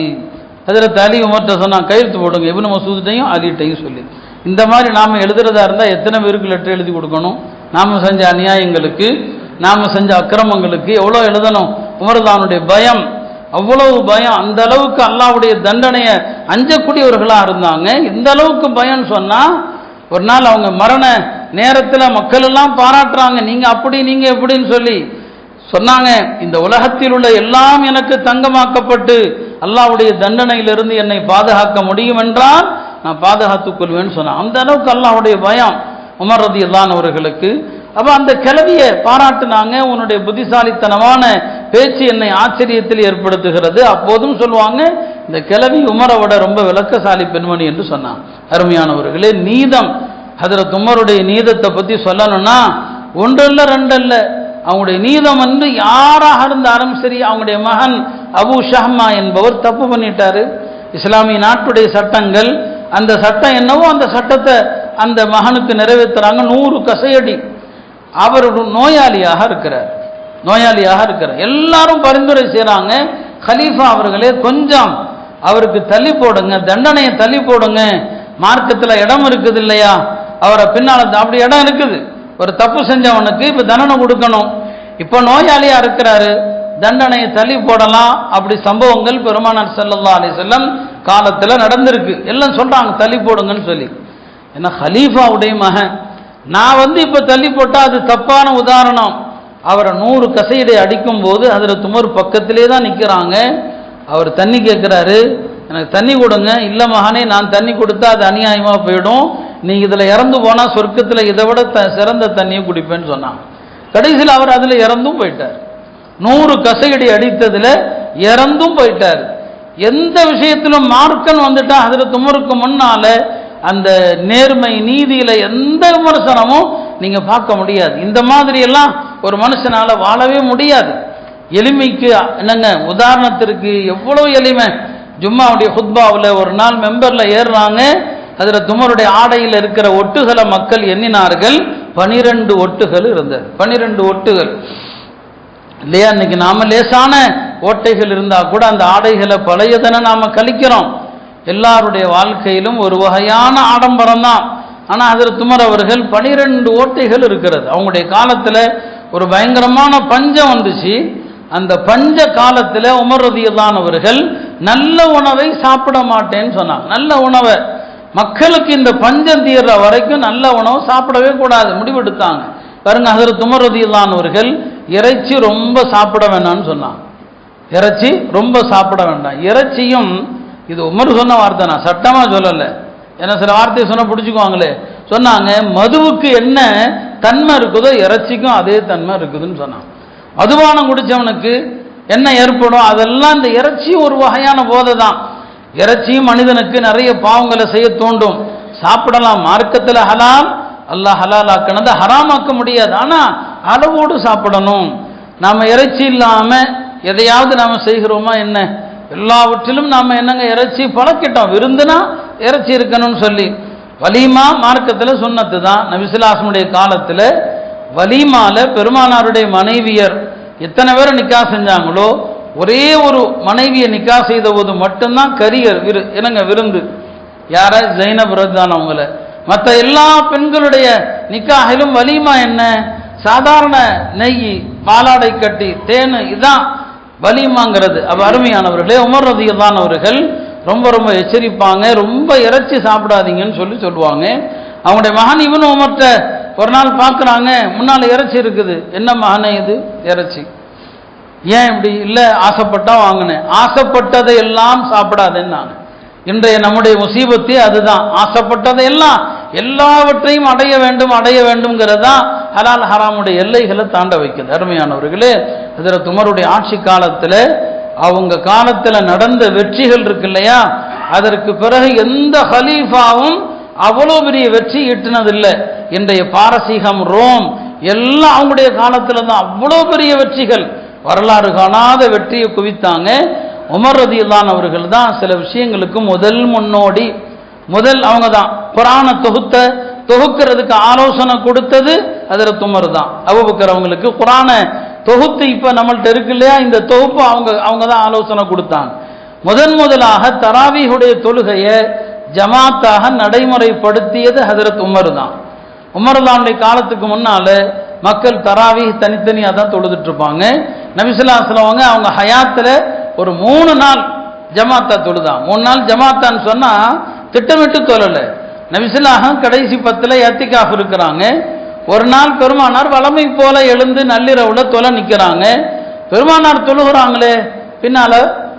ஹஜ்ரத் அலி உமர்கிட்ட சொன்னா கையெழுத்து போடுங்க, இப்னு மசூத்டையும் அலிட்டையும் சொல்லி. இந்த மாதிரி நாம எழுதுறதா இருந்தா எத்தனை பேருக்கு லெட்டர் எழுதி கொடுக்கணும்? நாம செஞ்ச அநியாயங்களுக்கு, நாம செஞ்ச அக்கிரமங்களுக்கு எவ்வளவு எழுதணும்? உமர்தானுடைய பயம், அவ்வளவு பயம், அந்த அளவுக்கு அல்லாஹ்வுடைய தண்டனையை அஞ்சக்கூடியவர்களா இருந்தாங்க. இந்த அளவுக்கு பயம் சொன்னா ஒரு நாள் அவங்க மரண நேரத்தில் மக்கள் எல்லாம் பாராட்டுறாங்க, நீங்க அப்படி நீங்க எப்படின்னு சொல்லி சொன்னாங்க, இந்த உலகத்தில் உள்ள எல்லாம் எனக்கு தங்கமாக்கப்பட்டு அல்லாஹ்வுடைய தண்டனையிலிருந்து என்னை பாதுகாக்க முடியும் என்றால் நான் பாதுகாத்துக் கொள்வேன்னு சொன்னேன். அந்த அளவுக்கு அல்லாஹ்வுடைய பயம் உமர் ரலியல்லாஹு அன்ஹு அவர்களுக்கு. அப்ப அந்த கிழவியை பாராட்டுனாங்க, உன்னுடைய புத்திசாலித்தனமான பேச்சு என்னை ஆச்சரியத்தில் ஏற்படுத்துகிறது. அப்போதும் சொல்லுவாங்க, இந்த கிழவி உமரை விட ரொம்ப விளக்கசாலி பெண்மணி என்று சொன்னாங்க. அருமையானவர்களே, நீதம், ஹஜ்ரத் உமருடைய நீதத்தை பத்தி சொல்லணும்னா ஒன்றல்ல ரெண்டல்ல, அவங்களுடைய நீதம் யாராக இருந்தாலும் சரி. அவங்களுடைய மகன் அபு ஷஹ்மா என்பவர் தப்பு பண்ணிட்டாரு, இஸ்லாமிய நாட்டுடைய சட்டங்கள், அந்த சட்டம் என்னவோ அந்த சட்டத்தை அந்த மகனுக்கு நிறைவேற்றுறாங்க. 100 கசையடி. அவர் நோயாளியாக இருக்கிறார். எல்லாரும் பரிந்துரை செய்றாங்க, கலீஃபா அவர்களே கொஞ்சம் அவருக்கு தள்ளி போடுங்க, தண்டனையை தள்ளி போடுங்க, மார்க்கத்தில் இடம் இருக்குது இல்லையா, அவரை பின்னால அப்படி இடம் இருக்குது, ஒரு தப்பு செஞ்சவனுக்கு இப்ப தண்டனை கொடுக்கணும், இப்ப நோயாளியா இருக்கிறாரு, தண்டனையை தள்ளி போடலாம். அப்படி சம்பவங்கள் பெருமானார் ஸல்லல்லாஹு அலைஹி வஸல்லம் காலத்துல நடந்திருக்கு. எல்லாம் சொல்றாங்க தள்ளி போடுங்கன்னு சொல்லி. ஏன்னா ஹலீஃபாவுடைய மகன், நான் இப்ப தள்ளி போட்டா அது தப்பான உதாரணம். அவரை 100 கசையடை அடிக்கும் போது ஹஜ்ரத் உமர் பக்கத்திலே தான் நிற்கிறாங்க. அவர் தண்ணி கேட்கிறாரு, எனக்கு தண்ணி கொடுங்க. இல்ல மகனே, நான் தண்ணி கொடுத்தா அது அநியாயமா போயிடும், நீங்க இதுல இறந்து போனா சொர்க்கத்துல இதை விட சிறந்த தண்ணியை குடிப்பேன்னு சொன்னாங்க. கடைசியில் அவர் அதுல இறந்தும் போயிட்டார். 100 கசையடி அடித்ததுல இறந்தும் போயிட்டார். எந்த விஷயத்திலும் மார்க்கன் வந்துட்டா ஹஜ்ரத் உமருக்கு முன்னால அந்த நேர்மை நீதியில எந்த விமர்சனமும் நீங்க பார்க்க முடியாது. இந்த மாதிரி எல்லாம் ஒரு மனுஷனால வாழவே முடியாது. எளிமைக்கு என்னங்க உதாரணத்திற்கு எவ்வளவு எளிமை. ஜும்மாவுடைய ஹுத்பாவில் ஒரு நாள் மெம்பர்ல ஏறுறாங்க. ஹஜ்ரத் உமருடைய ஆடையில் இருக்கிற ஒட்டுகளை மக்கள் எண்ணினார்கள். 12 ஒட்டுகள் இருந்தது. 12 ஒட்டுகள் இல்லையா? இன்னைக்கு நாம லேசான ஓட்டைகள் இருந்தா கூட அந்த ஆடைகளை பழையதனை நாம கழிக்கிறோம். எல்லாருடைய வாழ்க்கையிலும் ஒரு வகையான ஆடம்பரம் தான். ஆனா ஹஜ்ரத் உமர் அவர்கள் 12 ஓட்டைகள் இருக்கிறது. அவங்களுடைய காலத்துல ஒரு பயங்கரமான பஞ்சம் வந்துச்சு. அந்த பஞ்ச காலத்துல உமர் ரலியல்லாஹு அன்ஹு அவர்கள் நல்ல உணவை சாப்பிட மாட்டேன்னு சொன்னாங்க. நல்ல உணவை, மக்களுக்கு இந்த பஞ்சம் தீர்ற வரைக்கும் நல்ல உணவு சாப்பிடவே கூடாது முடிவெடுத்தாங்க. பாருங்க, ஹஜ்ரத் உமர் ரலியல்லாஹு அன்ஹு அவர்கள் இறைச்சி ரொம்ப சாப்பிட வேண்டாம்னு சொன்னாங்க. இறைச்சி ரொம்ப சாப்பிட வேண்டாம். இறைச்சியும், இது உமர் சொன்ன வார்த்தை, நான் சட்டமா சொல்லல, ஏன்னா சில வார்த்தையை சொன்ன பிடிச்சுக்குவாங்களே. சொன்னாங்க, மதுவுக்கு என்ன தன்மை இருக்குதோ இறைச்சிக்கும் அதே தன்மை இருக்குதுன்னு சொன்னாங்க. மதுபானம் குடிச்சவனுக்கு என்ன ஏற்படும், அதெல்லாம் இந்த இறைச்சி ஒரு வகையான போதை தான். இறைச்சியும் மனிதனுக்கு நிறைய பாவங்களை செய்ய தூண்டும். சாப்பிடலாம், மார்க்கத்தில் ஹலால், அல்லாஹ் ஹலால் ஆக்கினதை ஹராமாக்க முடியாது. ஆனா அளவோடு சாப்பிடணும். நாம இறைச்சி இல்லாம எதையாவது நாம செய்கிறோமா என்ன? எல்லாவற்றிலும் நாம என்னங்க இறைச்சி பழக்கிட்டோம். விருந்துனா இறைச்சி இருக்கணும்னு சொல்லி. வலீமா மார்க்கத்தில் சுன்னத்து தான். நபி ஸல்லல்லாஹு அலைஹி வஸல்லம் காலத்தில் வலீமால பெருமானாருடைய மனைவியர் எத்தனை பேரை நிக்கா செஞ்சாங்களோ, ஒரே ஒரு மனைவியை நிக்கா செய்த போது மட்டும்தான் கரியர் என்னங்க விருந்து. யார? ஜைனப் ரத்தான் அவங்கள. மற்ற எல்லா பெண்களுடைய நிக்காகிலும் வலீமா என்ன? சாதாரண நெய், பாலாடை கட்டி, தேனு, இதுதான் வலீமாங்கிறது. அப்ப அருமையானவர்களே, உமர் ரலியல்லாஹு அன்ஹு அவர்கள் ரொம்ப ரொம்ப எச்சரிப்பாங்க. ரொம்ப இறைச்சி சாப்பிடாதீங்கன்னு சொல்லுவாங்க. அவங்களுடைய மகன் இவனு உமர்ட்ட ஒரு நாள் பார்க்குறாங்க, முன்னால் இறைச்சி இருக்குது. என்ன மகனே இது? இறைச்சி. ஏன் இப்படி? இல்லை, ஆசைப்பட்டா வாங்கினேன். ஆசைப்பட்டதை எல்லாம் சாப்பிடாதேன்னு. இன்றைய நம்முடைய முசீபத்தே அதுதான். ஆசைப்பட்டதை எல்லாம், எல்லாவற்றையும் அடைய வேண்டும் அடைய வேண்டும்ங்கிறது தான் ஹலால் ஹராமுடைய எல்லைகளை தாண்ட வைக்கிறது. அருமையானவர்களே, ஹஜ்ரத் உமருடைய ஆட்சி காலத்தில், அவங்க காலத்தில் நடந்த வெற்றிகள் இருக்கு இல்லையா, அதற்கு பிறகு எந்த ஹலீஃபாவும் அவ்வளோ பெரிய வெற்றி ஈட்டினதில்லை. இன்றைய பாரசீகம், ரோம் எல்லாம் அவங்களுடைய காலத்தில் தான் அவ்வளோ பெரிய வெற்றிகள், வரலாறு காணாத வெற்றியை குவித்தாங்க. உமர் ரலியல்லாஹு அன்ஹு அவர்கள் தான் சில விஷயங்களுக்கு முதல் முன்னோடி. முதல் அவங்க தான் குர்ஆனை தொகுக்கிறதுக்கு ஆலோசனை கொடுத்தது ஹஜ்ரத் உமர் தான். அபூபக்கர் அவங்களுக்கு குர்ஆனை தொகுத்து இப்போ நம்மள்ட்ட இருக்கு இல்லையா, இந்த தொகுப்பு அவங்க தான் ஆலோசனை கொடுத்தாங்க. முதலாக தராவீஹுடைய தொழுகையை ஜமாத்தாக நடைமுறைப்படுத்தியது ஹஜ்ரத் உமர் தான். உமர் தானுடைய காலத்துக்கு முன்னால மக்கள் தராவீஹ் தனித்தனியாக தான் தொழுதுட்டு இருப்பாங்க. நபி ஸல்லல்லாஹு அலைஹி வஸல்லம் அவங்க ஹயாத்தில் ஒரு 3 நாள் ஜமாத்தா தொழுதான். 3 நாள் ஜமாத்தான்னு சொன்னா திட்டமிட்டு தொழலை. நபி ஸல்லல்லாஹு கடைசி 10ல் இத்திகாஃப் இருக்கிறாங்க. ஒரு நாள் பெருமானார் வளமை போல எழுந்து நள்ளிரவுல தொலை நிற்கிறாங்க. பெருமானார் தொழுகிறாங்களே, பின்னால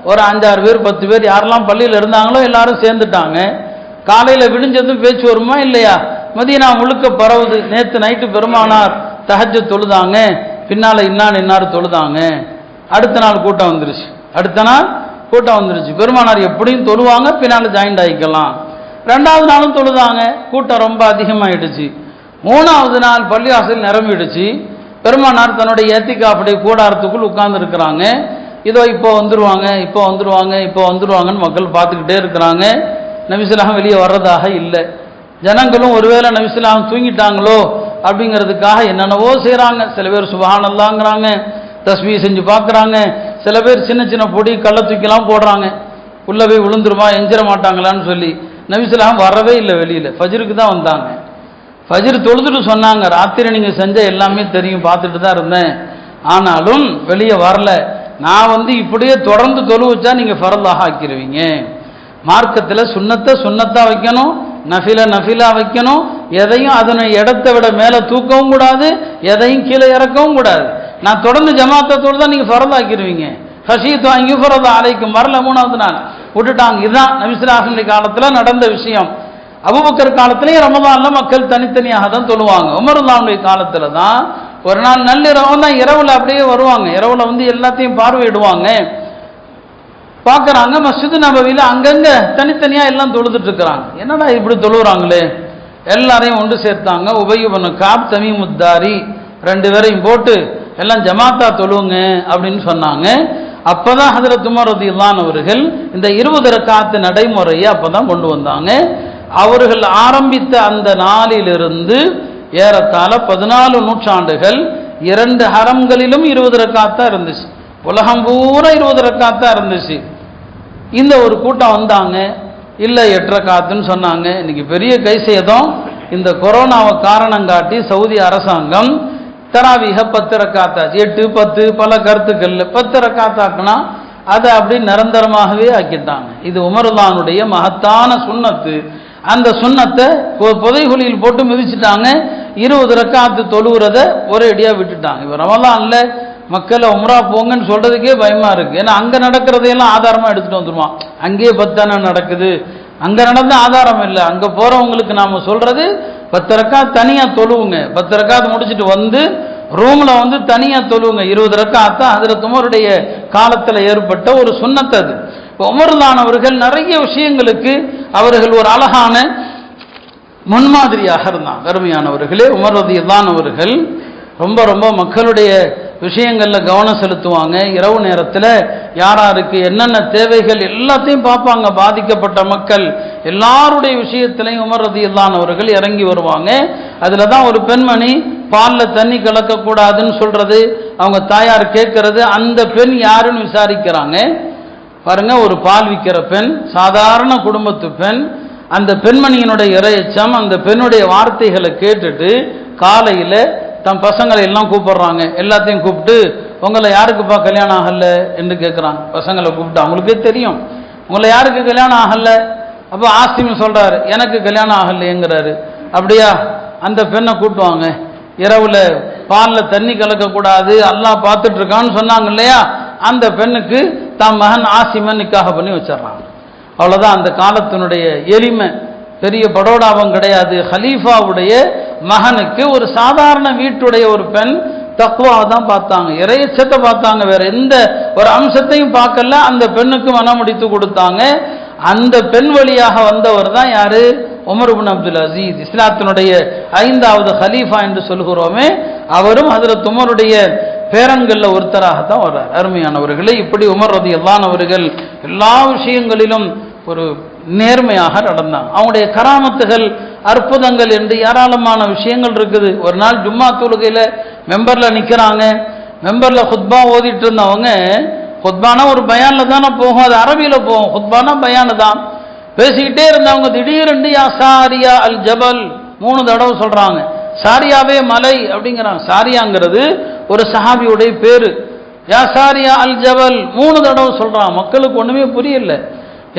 ஒரு 5-6 பேர் 10 பேர் யாரெல்லாம் பள்ளியில் இருந்தாங்களோ எல்லாரும் சேர்ந்துட்டாங்க. காலையில் விடிஞ்சதும் பேச்சு வருமா இல்லையா? மதீனா முழுக்க பரவுது. நேற்று நைட்டு பெருமானார் தஹஜ்ஜுத் தொழுதாங்க, பின்னால் இன்னார் தொழுதாங்க. அடுத்த நாள் கூட்டம் வந்துருச்சு. பெருமானார் எப்படியும் தொழுவாங்க, பின்னால் ஜாயிண்ட் ஆகிக்கலாம். 2வது நாளும் தொழுதாங்க, கூட்டம் ரொம்ப அதிகமாகிடுச்சு. 3வது நாள் பள்ளிவாசல் நிரம்பிடுச்சு. பெருமானார் தன்னுடைய இத்திகாஃபுடைய கூடாரத்துக்குள் உட்கார்ந்து இருக்கிறாங்க. இதோ இப்போ வந்துருவாங்கன்னு மக்கள் பார்த்துக்கிட்டே இருக்கிறாங்க. நபி ஸல்லல்லாஹு வெளியே வர்றதாக இல்லை. ஜனங்களும் ஒருவேளை நபி ஸல்லல்லாஹு தூங்கிட்டாங்களோ அப்படிங்கிறதுக்காக என்னென்னவோ செய்கிறாங்க. சில பேர் சுப்ஹானல்லாஹ்ங்கறாங்க, தஸ்பீஹ் செஞ்சு பார்க்குறாங்க. சில பேர் சின்ன சின்ன பொடி கள்ள தூக்கிலாம் போடுறாங்க, உள்ள போய் விழுந்துருமா எஞ்சிட மாட்டாங்களான்னு சொல்லி. நபி ஸல்லல்லாஹு வரவே இல்லை வெளியில். ஃபஜ்ருக்கு தான் வந்தாங்க. ஃபஜ்ர் தொழுதுட்டு சொன்னாங்க, ராத்திரி நீங்கள் செஞ்ச எல்லாமே தெரியும், பார்த்துட்டு தான் இருந்தேன், ஆனாலும் வெளியே வரல. நான் இப்படியே தொடர்ந்து தொழு வச்சா நீங்கள் ஃபர்லாக ஆக்கிடுவீங்க. மார்க்கத்தில் சுன்னத்தா வைக்கணும், நஃபிலா வைக்கணும். எதையும் அதனை இடத்தை விட மேலே தூக்கவும் கூடாது, எதையும் கீழே இறக்கவும் கூடாது. நான் தொடர்ந்து ஜமாத்தை தொழுதான் நீங்கள் ஃபர்லாக்கிடுவீங்க. ஹஷீத் வாங்கி ஃபர்லா அலைக்கும் வரல. 3வது நாள் விட்டுட்டாங்க. இதுதான் நபி ஸல்லல்லாஹு அலைஹி வஸல்லம் காலத்தில் நடந்த விஷயம். அபூபக்கர் காலத்திலேயே ரமதானில் மக்கள் தனித்தனியாக தான் தொழுவாங்க. உமர் ரலியல்லாஹு காலத்தில் தான் ஒரு நாள் நள்ளிரவு தான், இரவில் அப்படியே வருவாங்க. இரவில் எல்லாத்தையும் பார்வையிடுவாங்க. பார்க்குறாங்க மஸ்ஜித் நபவியில் அங்கங்கே தனித்தனியாக எல்லாம் தொழுதுட்டு இருக்கிறாங்க. என்னடா இப்படி தொழுகிறாங்களே, எல்லாரையும் ஒன்று சேர்த்தாங்க. உபய் இப்னு கஅப், தமீமுத் தாரி 2 பேரையும் போட்டு எல்லாம் ஜமாத்தா தொழுவுங்க அப்படின்னு சொன்னாங்க. அப்பதான் ஹஜ்ரத் உமர் ரலியல்லாஹு அவர்கள் இந்த 20 ரக்காத் நடைமுறையை அப்பதான் கொண்டு வந்தாங்க. அவர்கள் ஆரம்பித்த அந்த நாளிலிருந்து ஏறத்தாழ 14 நூற்றாண்டுகள் 2 ஹரம்களிலும் 20 ரக்காத்தா இருந்துச்சு. உலகம் பூரா 20 ரக்காத்தா இருந்துச்சு. இந்த ஒரு கூட்டம் வந்தாங்க, இல்லை 8 ரக்காத்துன்னு சொன்னாங்க. இன்னைக்கு பெரிய கைசேதம். இந்த கொரோனாவை காரணம் காட்டி சவுதி அரசாங்கம் தராவீக 10 ரக்காத்தாச்சு, 8 10 பல கருத்துக்கள் 10 ரக்காத்தாக்குனா அதை அப்படி நிரந்தரமாகவே ஆக்கிட்டாங்க. இது உமர்லானுடைய மகத்தான சுன்னத்து. அந்த சுன்னத்தை புதைகுழியில் போட்டு மிதிச்சுட்டாங்க. 20 ரக்காத்து தொழுகிறத ஒரே அடியாக விட்டுட்டாங்க. இப்போ ரமலான்ல மக்களை உம்ரா போங்கன்னு சொல்றதுக்கே பயமா இருக்கு. ஏன்னா அங்க நடக்கிறதையெல்லாம் ஆதாரமா எடுத்துட்டு வந்துருவான். அங்கேயே 10 நடக்குது, அங்க நடந்த ஆதாரம் இல்லை. அங்க போறவங்களுக்கு நாம சொல்றது 10 ரக்காத் தனியா தொழுவுங்க, 10 ரக்காத் முடிச்சுட்டு வந்து ரூம்ல வந்து தனியா தொழுவுங்க. 20 ரக்காத் ஹஜ்ரத் உமருடைய காலத்துல ஏற்பட்ட ஒரு சுன்னத். அது உமர்லான் அவர்கள் நிறைய விஷயங்களுக்கு அவர்கள் ஒரு அழகான முன்மாதிரியாக இருந்தாங்க. அருமையானவர்களே, உமர் ரலியல்லாஹு அவர்கள் ரொம்ப ரொம்ப மக்களுடைய விஷயங்கள்ல கவனம் செலுத்துவாங்க. இரவு நேரத்தில் யாராருக்கு என்னென்ன தேவைகள் எல்லாத்தையும் பார்ப்பாங்க. பாதிக்கப்பட்ட மக்கள் எல்லாருடைய விஷயத்திலையும் உமர் ரலியல்லாஹு அவர்கள் இறங்கி வருவாங்க. அதுல தான் ஒரு பெண்மணி பால்ல தண்ணி கலக்கக்கூடாதுன்னு சொல்றது, அவங்க தாயார் கேட்கறது, அந்த பெண் யாருன்னு விசாரிக்கிறாங்க. பாருங்க, ஒரு பால் விற்கிற பெண், சாதாரண குடும்பத்து பெண். அந்த பெண்மணியினுடைய இறையச்சம், அந்த பெண்ணுடைய வார்த்தைகளை கேட்டுட்டு காலையில தம் பசங்களை எல்லாம் கூப்பிடுறாங்க. எல்லாத்தையும் கூப்பிட்டு, உங்களை யாருக்குப்பா கல்யாணம் ஆகல என்று கேட்குறாங்க. பசங்களை கூப்பிட்டு, அவங்களுக்கே தெரியும் உங்களை யாருக்கு கல்யாணம் ஆகல. அப்போ ஆசிம் சொல்றாரு, எனக்கு கல்யாணம் ஆகலைங்கிறாரு. அப்படியா, அந்த பெண்ணை கூட்டுவாங்க. இரவுல பாலில் தண்ணி கலக்கக்கூடாது, அல்லாஹ் பார்த்துட்டு இருக்கான்னு சொன்னாங்க இல்லையா, அந்த பெண்ணுக்கு தம் மகன் ஆசிமன் நிக்காக பண்ணி வச்சிடறாங்க. அவ்வளோதான். அந்த காலத்தினுடைய எளிமை, பெரிய படோடாபம் கிடையாது. ஹலீஃபாவுடைய மகனுக்கு ஒரு சாதாரண வீட்டுடைய ஒரு பெண் தக்வாவை தான் பார்த்தாங்க, இறையச்சத்தை பார்த்தாங்க, வேற எந்த ஒரு அம்சத்தையும் பார்க்கல. அந்த பெண்ணுக்கு மனமுடித்து கொடுத்தாங்க. அந்த பெண் வழியாக வந்தவர் தான் யாரு? உமர் இப்னு அப்துல் அசீஸ், இஸ்லாத்தினுடைய 5வது ஹலீஃபா என்று சொல்கிறோமே, அவரும் ஹஜ்ரத் உமருடைய பேரன்கள்ல ஒருத்தராகத்தான் வர்றார். அருமையானவர்களே, இப்படி உமர் ரலியல்லாஹு அவர்கள் எல்லா விஷயங்களிலும் ஒரு நேர்மையாக நடந்தாங்க. அவங்களுடைய கராமத்துகள், அற்புதங்கள் என்று ஏராளமான விஷயங்கள் இருக்குது. ஒரு நாள் ஜும்மா தொழுகையில மெம்பர்ல நிக்கிறாங்க. மெம்பர்ல ஹுத்பா ஓதிட்டு இருந்தவங்க, ஹுத்பானா ஒரு பயான்ல தானே போகும், அது அரபியில போகும். ஹுத்பானா பயானு தான். பேசிக்கிட்டே இருந்தவங்க திடீரென்று யா சாரியா அல் ஜபல் 3 தடவை சொல்றாங்க. சாரியாவே மலை அப்படிங்கிறாங்க. சாரியாங்கிறது ஒரு சஹாபியுடைய பேரு. யா சாரியா அல் ஜபல் 3 தடவை சொல்றாங்க. மக்களுக்கு ஒண்ணுமே புரியல.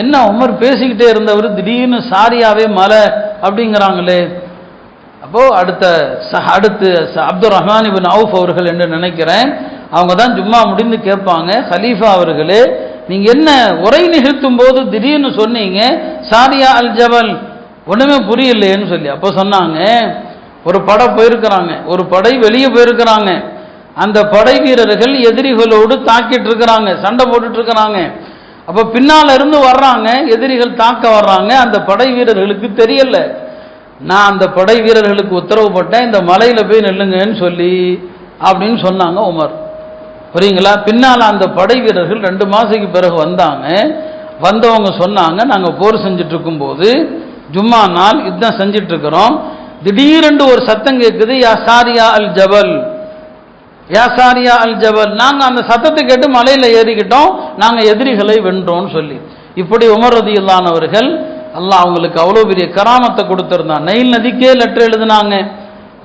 என்ன உமர் பேசிக்கிட்டே இருந்தவர் திடீர்னு சாரியாவே மலை அப்படிங்கிறாங்களே. அப்போ அடுத்து அப்துல் ரஹ்மான் இப்னு அவுஃப் அவர்கள் என்று நினைக்கிறேன், அவங்க தான் ஜும்மா முடிந்து கேட்பாங்க, ஹலீஃபா அவர்களே, நீங்க என்ன உரை நிகழ்த்தும் போது திடீர்னு சொன்னீங்க சாரியா அல் ஜபல், ஒண்ணுமே புரியலையேன்னு சொல்லி. அப்போ சொன்னாங்க, ஒரு படை போயிருக்கிறாங்க, ஒரு படை வெளியே போயிருக்கிறாங்க. அந்த படை வீரர்கள் எதிரிகளோடு தாக்கிட்டு இருக்கிறாங்க, சண்டை போட்டுட்டு இருக்கிறாங்க. அப்ப பின்னால இருந்து வர்றாங்க, எதிரிகள் தாக்க வர்றாங்க. அந்த படை வீரர்களுக்கு தெரியல. நான் அந்த படை வீரர்களுக்கு உத்தரவு போட்டேன், இந்த மலையில போய் நில்லுங்கன்னு சொல்லி அப்படின்னு சொன்னாங்க உமர். புரியுங்களா? பின்னால அந்த படை வீரர்கள் 2 மாசத்துக்கு பிறகு வந்தாங்க. வந்தவங்க சொன்னாங்க, நாங்க போர் செஞ்சுட்டு இருக்கும் போது ஜும்மா நாள் இதுதான் செஞ்சிட்டு இருக்கிறோம், திடீரென்று ஒரு சத்தம் கேட்குது, யா சாரியா அல் ஜபல், யா சாரியா அல் ஜபல். நாங்க அந்த சத்தத்தை கேட்டு மலையில ஏறிக்கிட்டோம், நாங்க எதிரிகளை வென்றோம்னு சொல்லி. இப்படி உமர் ரலியல்லாஹு அவர்கள், அல்லாஹ் அவங்களுக்கு அவ்வளோ பெரிய கராமத்தை கொடுத்திருந்தான். நைல் நதிக்கே லெட்டர் எழுதினாங்க.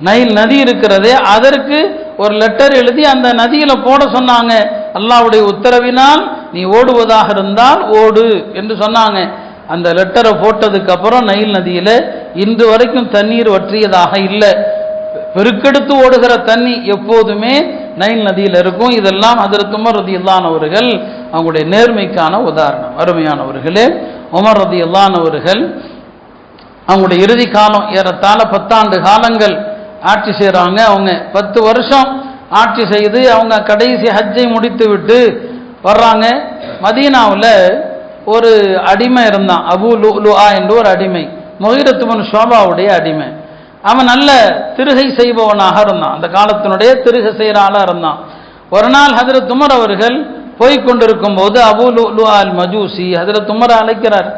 நைல் நதி இருக்கிறதே, அதற்கு ஒரு லெட்டர் எழுதி அந்த நதியில போட சொன்னாங்க. அல்லாஹ்வுடைய உத்தரவினால் நீ ஓடுவதாக இருந்தால் ஓடு என்று சொன்னாங்க. அந்த லெட்டரை போட்டதுக்கு அப்புறம் நைல் நதியில இன்று வரைக்கும் தண்ணீர் வற்றியதாக இல்லை. பெருக்கெடுத்து ஓடுகிற தண்ணி எப்போதுமே நைல் நதியில் இருக்கும். இதெல்லாம் ஹஜ்ரத் உமர் ரலியல்லாஹு அவர்கள் அவங்களுடைய நேர்மைக்கான உதாரணம். அருமையானவர்களே, உமர் ரலியல்லாஹு அவர்கள் அவங்களுடைய இறுதி காலம் ஏறத்தாழ 10 ஆண்டு காலங்கள் ஆட்சி செய்கிறாங்க. அவங்க 10 வருஷம் ஆட்சி செய்து அவங்க கடைசி ஹஜ்ஜை முடித்து விட்டு வர்றாங்க. மதீனாவில் ஒரு அடிமை இருந்தான், அபு லுஆ என்ற ஒரு அடிமை, முகீரத் இப்னு ஷுஅபாவுடைய அடிமை. அவன் நல்ல திருகை செய்பவனாக இருந்தான், அந்த காலத்தினுடைய திருகை செய்கிற ஆளாக இருந்தான். ஒரு நாள் ஹஜ்ரத் உமர் அவர்கள் போய்கொண்டிருக்கும் போது அபூ லுஅலுஅ அல் மஜூசி ஹஜ்ரத் உமரை அழைக்கிறார்.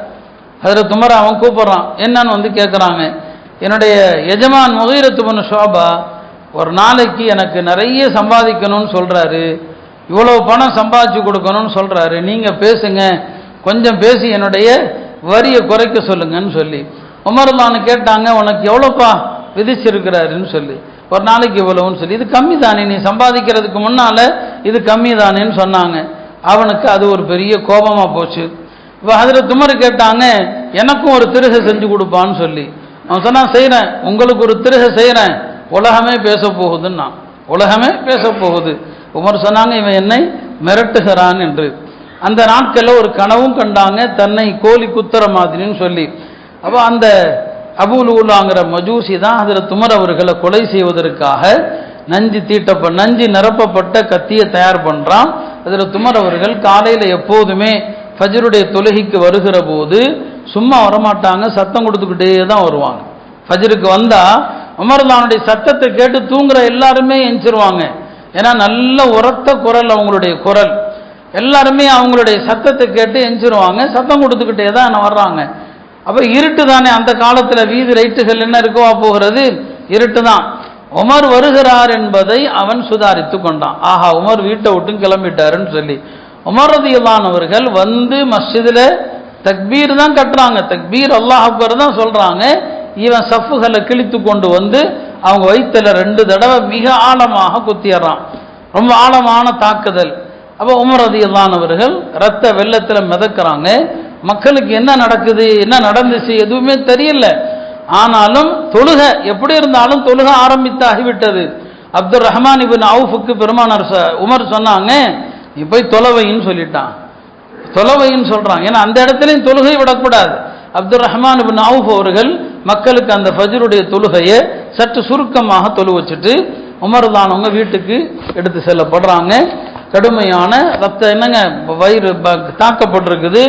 ஹஜ்ரத் உமர் அவன் கூப்பிட்றான், என்னன்னு வந்து கேட்குறாங்க. என்னுடைய எஜமான் முகீரத் இப்னு ஷுஅபா ஒரு நாளைக்கு எனக்கு நிறைய சம்பாதிக்கணும்னு சொல்கிறாரு, இவ்வளோ பணம் சம்பாதிச்சு கொடுக்கணும்னு சொல்கிறாரு, நீங்கள் பேசுங்க, கொஞ்சம் பேசி என்னுடைய வரியை குறைக்க சொல்லுங்கன்னு சொல்லி உமர்லான்னு கேட்டாங்க, உனக்கு எவ்வளோப்பா விதிச்சிருக்கிறாருன்னு சொல்லி. ஒரு நாளைக்கு இவ்வளவுன்னு சொல்லி, இது கம்மி தானே, நீ சம்பாதிக்கிறதுக்கு முன்னால் இது கம்மி தானேன்னு சொன்னாங்க. அவனுக்கு அது ஒரு பெரிய கோபமாக போச்சு. இப்போ ஹஜ்ரத் உமர் கேட்டாங்க, எனக்கும் ஒரு திருகை செஞ்சு கொடுப்பான்னு சொல்லி. அவன் சொன்னான், செய்கிறேன், உங்களுக்கு ஒரு திருகை செய்கிறேன், உலகமே பேச போகுதுன்னா, உலகமே பேச போகுது. உமர் சொன்னாங்க, இவன் என்னை மிரட்டுகிறான் என்று. அந்த நாட்களில் ஒரு கனவும் கண்டாங்க, தன்னை கோழி குத்துற மாதிரின்னு சொல்லி. அப்போ அந்த அபூ லுஅலுஅங்கிற மஜூசி தான் ஹஜ்ரத் உமர் அவர்களை கொலை செய்வதற்காக நஞ்சு நிரப்பப்பட்ட கத்தியை தயார் பண்ணுறான். ஹஜ்ரத் உமர் அவர்கள் காலையில் எப்போதுமே ஃபஜ்ருடைய தொழுகைக்கு வருகிற போது சும்மா வரமாட்டாங்க, சத்தம் கொடுத்துக்கிட்டே தான் வருவாங்க. ஃபஜ்ருக்கு வந்தால் உமர்லானுடைய சத்தத்தை கேட்டு தூங்குற எல்லாருமே எஞ்சிருவாங்க. ஏன்னா நல்ல உரத்த குரல் அவங்களுடைய குரல், எல்லாருமே அவங்களுடைய சத்தத்தை கேட்டு எஞ்சிருவாங்க, சத்தம் கொடுத்துக்கிட்டே தான் வர்றாங்க. அப்போ இருட்டு தானே, அந்த காலத்தில் வீதி லைட்டுகள் என்ன இருக்கவா போகிறது, இருட்டு தான். உமர் வருகிறார் என்பதை அவன் சுதாரித்து கொண்டான். ஆஹா, உமர் வீட்டை விட்டு கிளம்பிட்டாருன்னு சொல்லி உமர் ரலியல்லாஹு அவர்கள் வந்து மஸ்ஜிதில் தக்பீர் தான் கட்டுறாங்க, தக்பீர் அல்லாஹ் அக்பர் தான் சொல்கிறாங்க. இவன் சஃப்புகளை கிழித்து கொண்டு வந்து அவங்க வயிற்றில் 2 தடவை மிக ஆழமாக குத்திடுறான், ரொம்ப ஆழமான தாக்குதல். அப்போ உமர் ரலியல்லாஹு அவர்கள் இரத்த வெள்ளத்தில் மிதக்கிறாங்க. மக்களுக்கு என்ன நடக்குது, என்ன நடந்துச்சு எதுவுமே தெரியல. ஆனாலும் தொழுக எப்படி இருந்தாலும் தொழுக ஆரம்பித்தாகிவிட்டது. அப்துல் ரஹ்மான் இப்னு அவுஃபுக்கு பெருமானார் உமர் சொன்னாங்க, நீ போய் தொலைவைன்னு சொல்லிட்டான், தொலைவைன்னு சொல்றாங்க. ஏன்னா அந்த இடத்துலையும் தொழுகை விடக்கூடாது. அப்துல் ரஹ்மான் இப்னு அவுஃப் அவர்கள் மக்களுக்கு அந்த ஃபஜ்ருடைய தொழுகையை சற்று சுருக்கமாக தொழு வச்சுட்டு உமர் தானவங்க வீட்டுக்கு எடுத்து செல்லப்படுறாங்க. கடுமையான ரத்த என்னங்க வயிறு தாக்கப்பட்டிருக்குது,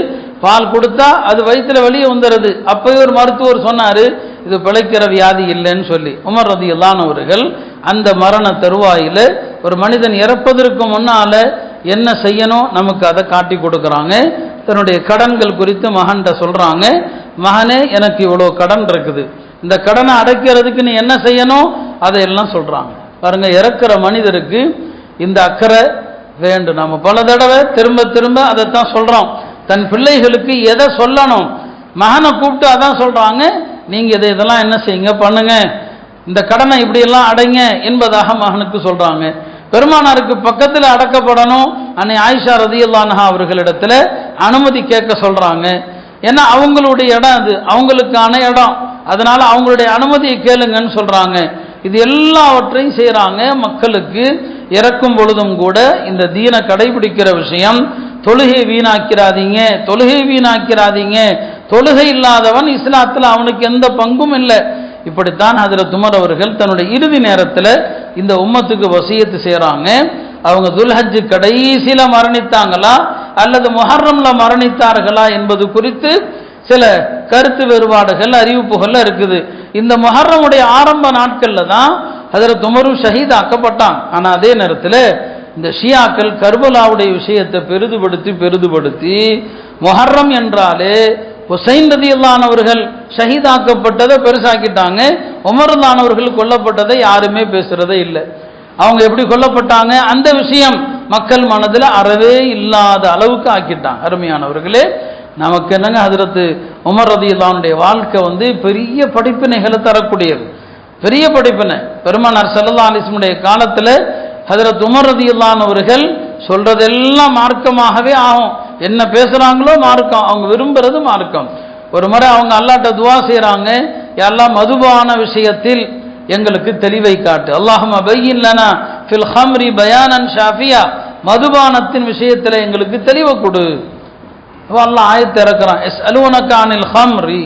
பால் கொடுத்தா அது வயிற்றுல வெளியே வந்துடுது. அப்போயே ஒரு மருத்துவர் சொன்னார், இது பிழைக்கிற வியாதி இல்லைன்னு சொல்லி. உமர் ரலியல்லாஹு அவர்கள் அந்த மரண தருவாயில் ஒரு மனிதன் இறப்பதற்கு முன்னால் என்ன செய்யணும் நமக்கு அதை காட்டி கொடுக்குறாங்க. தன்னுடைய கடன்கள் குறித்து மகன்கிட்ட சொல்கிறாங்க, மகனே எனக்கு இவ்வளோ கடன் இருக்குது, இந்த கடனை அடைக்கிறதுக்கு நீ என்ன செய்யணும் அதையெல்லாம் சொல்கிறாங்க. பாருங்க, இறக்கிற மனிதருக்கு இந்த அக்கறை வேண்டும். நம்ம பல தடவை திரும்ப திரும்ப அதைத்தான் சொல்கிறோம். தன் பிள்ளைகளுக்கு எதை சொல்லணும், மகனை கூப்பிட்டு அதான் சொல்கிறாங்க, நீங்கள் இதெல்லாம் என்ன செய்யுங்க பண்ணுங்க, இந்த கடனை இப்படியெல்லாம் அடைங்க என்பதாக மகனுக்கு சொல்கிறாங்க. பெருமானாருக்கு பக்கத்தில் அடக்கப்படணும். அன்னை ஆயிஷா ரலியல்லாஹு அன்ஹா அவர்களிடத்தில் அனுமதி கேட்க சொல்கிறாங்க. ஏன்னா அவங்களுடைய இடம் அது, அவங்களுக்கான இடம், அதனால் அவங்களுடைய அனுமதியை கேளுங்கன்னு சொல்கிறாங்க. இது எல்லாவற்றையும் செய்கிறாங்க. மக்களுக்கு இறக்கும் பொழுதும் கூட இந்த தீனை கடைபிடிக்கிற விஷயம், தொழுகை வீணாக்கிறாதீங்க, தொழுகை வீணாக்கிறாதீங்க, தொழுகை இல்லாதவன் இஸ்லாத்தில் அவனுக்கு எந்த பங்கும் இல்லை. இப்படித்தான் ஹஜ்ரத் உமர் அவர்கள் தன்னுடைய இறுதி நேரத்தில் இந்த உம்மத்துக்கு வசியத்து செய்கிறாங்க. அவங்க துல்ஹஜ் கடைசியில் மரணித்தாங்களா அல்லது முஹர்ரம்ல மரணித்தார்களா என்பது குறித்து சில கருத்து வேறுபாடுகள் அறிவிப்புகள் இருக்குது. இந்த முஹர்ரமுடைய ஆரம்ப நாட்களில் தான் ஹஜ்ரத் உமரும் ஷஹீதாக்கப்பட்டான். ஆனால் அதே நேரத்தில் இந்த ஷியாக்கள் கர்பலாவுடைய விஷயத்தை பெரிதுபடுத்தி முஹர்ரம் என்றாலே ஹுசைன் ரலியல்லாஹு அவர்கள் ஷஹீதாக்கப்பட்டதை பெருசாக்கிட்டாங்க. உமர் ரலியல்லாஹு அவர்கள் கொல்லப்பட்டதை யாருமே பேசுறதே இல்லை. அவங்க எப்படி கொல்லப்பட்டாங்க அந்த விஷயம் மக்கள் மனதில் அறவே இல்லாத அளவுக்கு ஆக்கிட்டாங்க. அருமையானவர்களே, நமக்கு என்னங்க ஹஜ்ரத் உமர் ரலியல்லாஹுடைய வாழ்க்கை பெரிய படிப்பினைகளை தரக்கூடியது, பெரிய படிப்பினை. பெருமானார் ஸல்லல்லாஹு அலைஹி வஸல்லம் காலத்தில் ஹஜ்ரத் உமர் ரலியல்லாஹு அவர்கள் சொல்றதெல்லாம் மார்க்கமாகவே ஆகும். என்ன பேசுறாங்களோ மார்க்கம், அவங்க விரும்புறது மார்க்கம். ஒரு முறை அவங்க அல்லாஹ்ட்ட துஆ செய்றாங்க, யா அல்லாஹ் மதுபான விஷயத்தில் எங்களுக்கு தெளிவை காட்டு, அல்லாஹும்ம பய்யின் லனா ஃபில் ஹம்ரி பயானன் ஷாஃபியா, மதுபானத்தின் விஷயத்தில் எங்களுக்கு தெளிவை கொடு. அல்லாஹ் ஆயத்தை இறக்குறான், யஸ்அலூனக அனில் ஹம்ரி,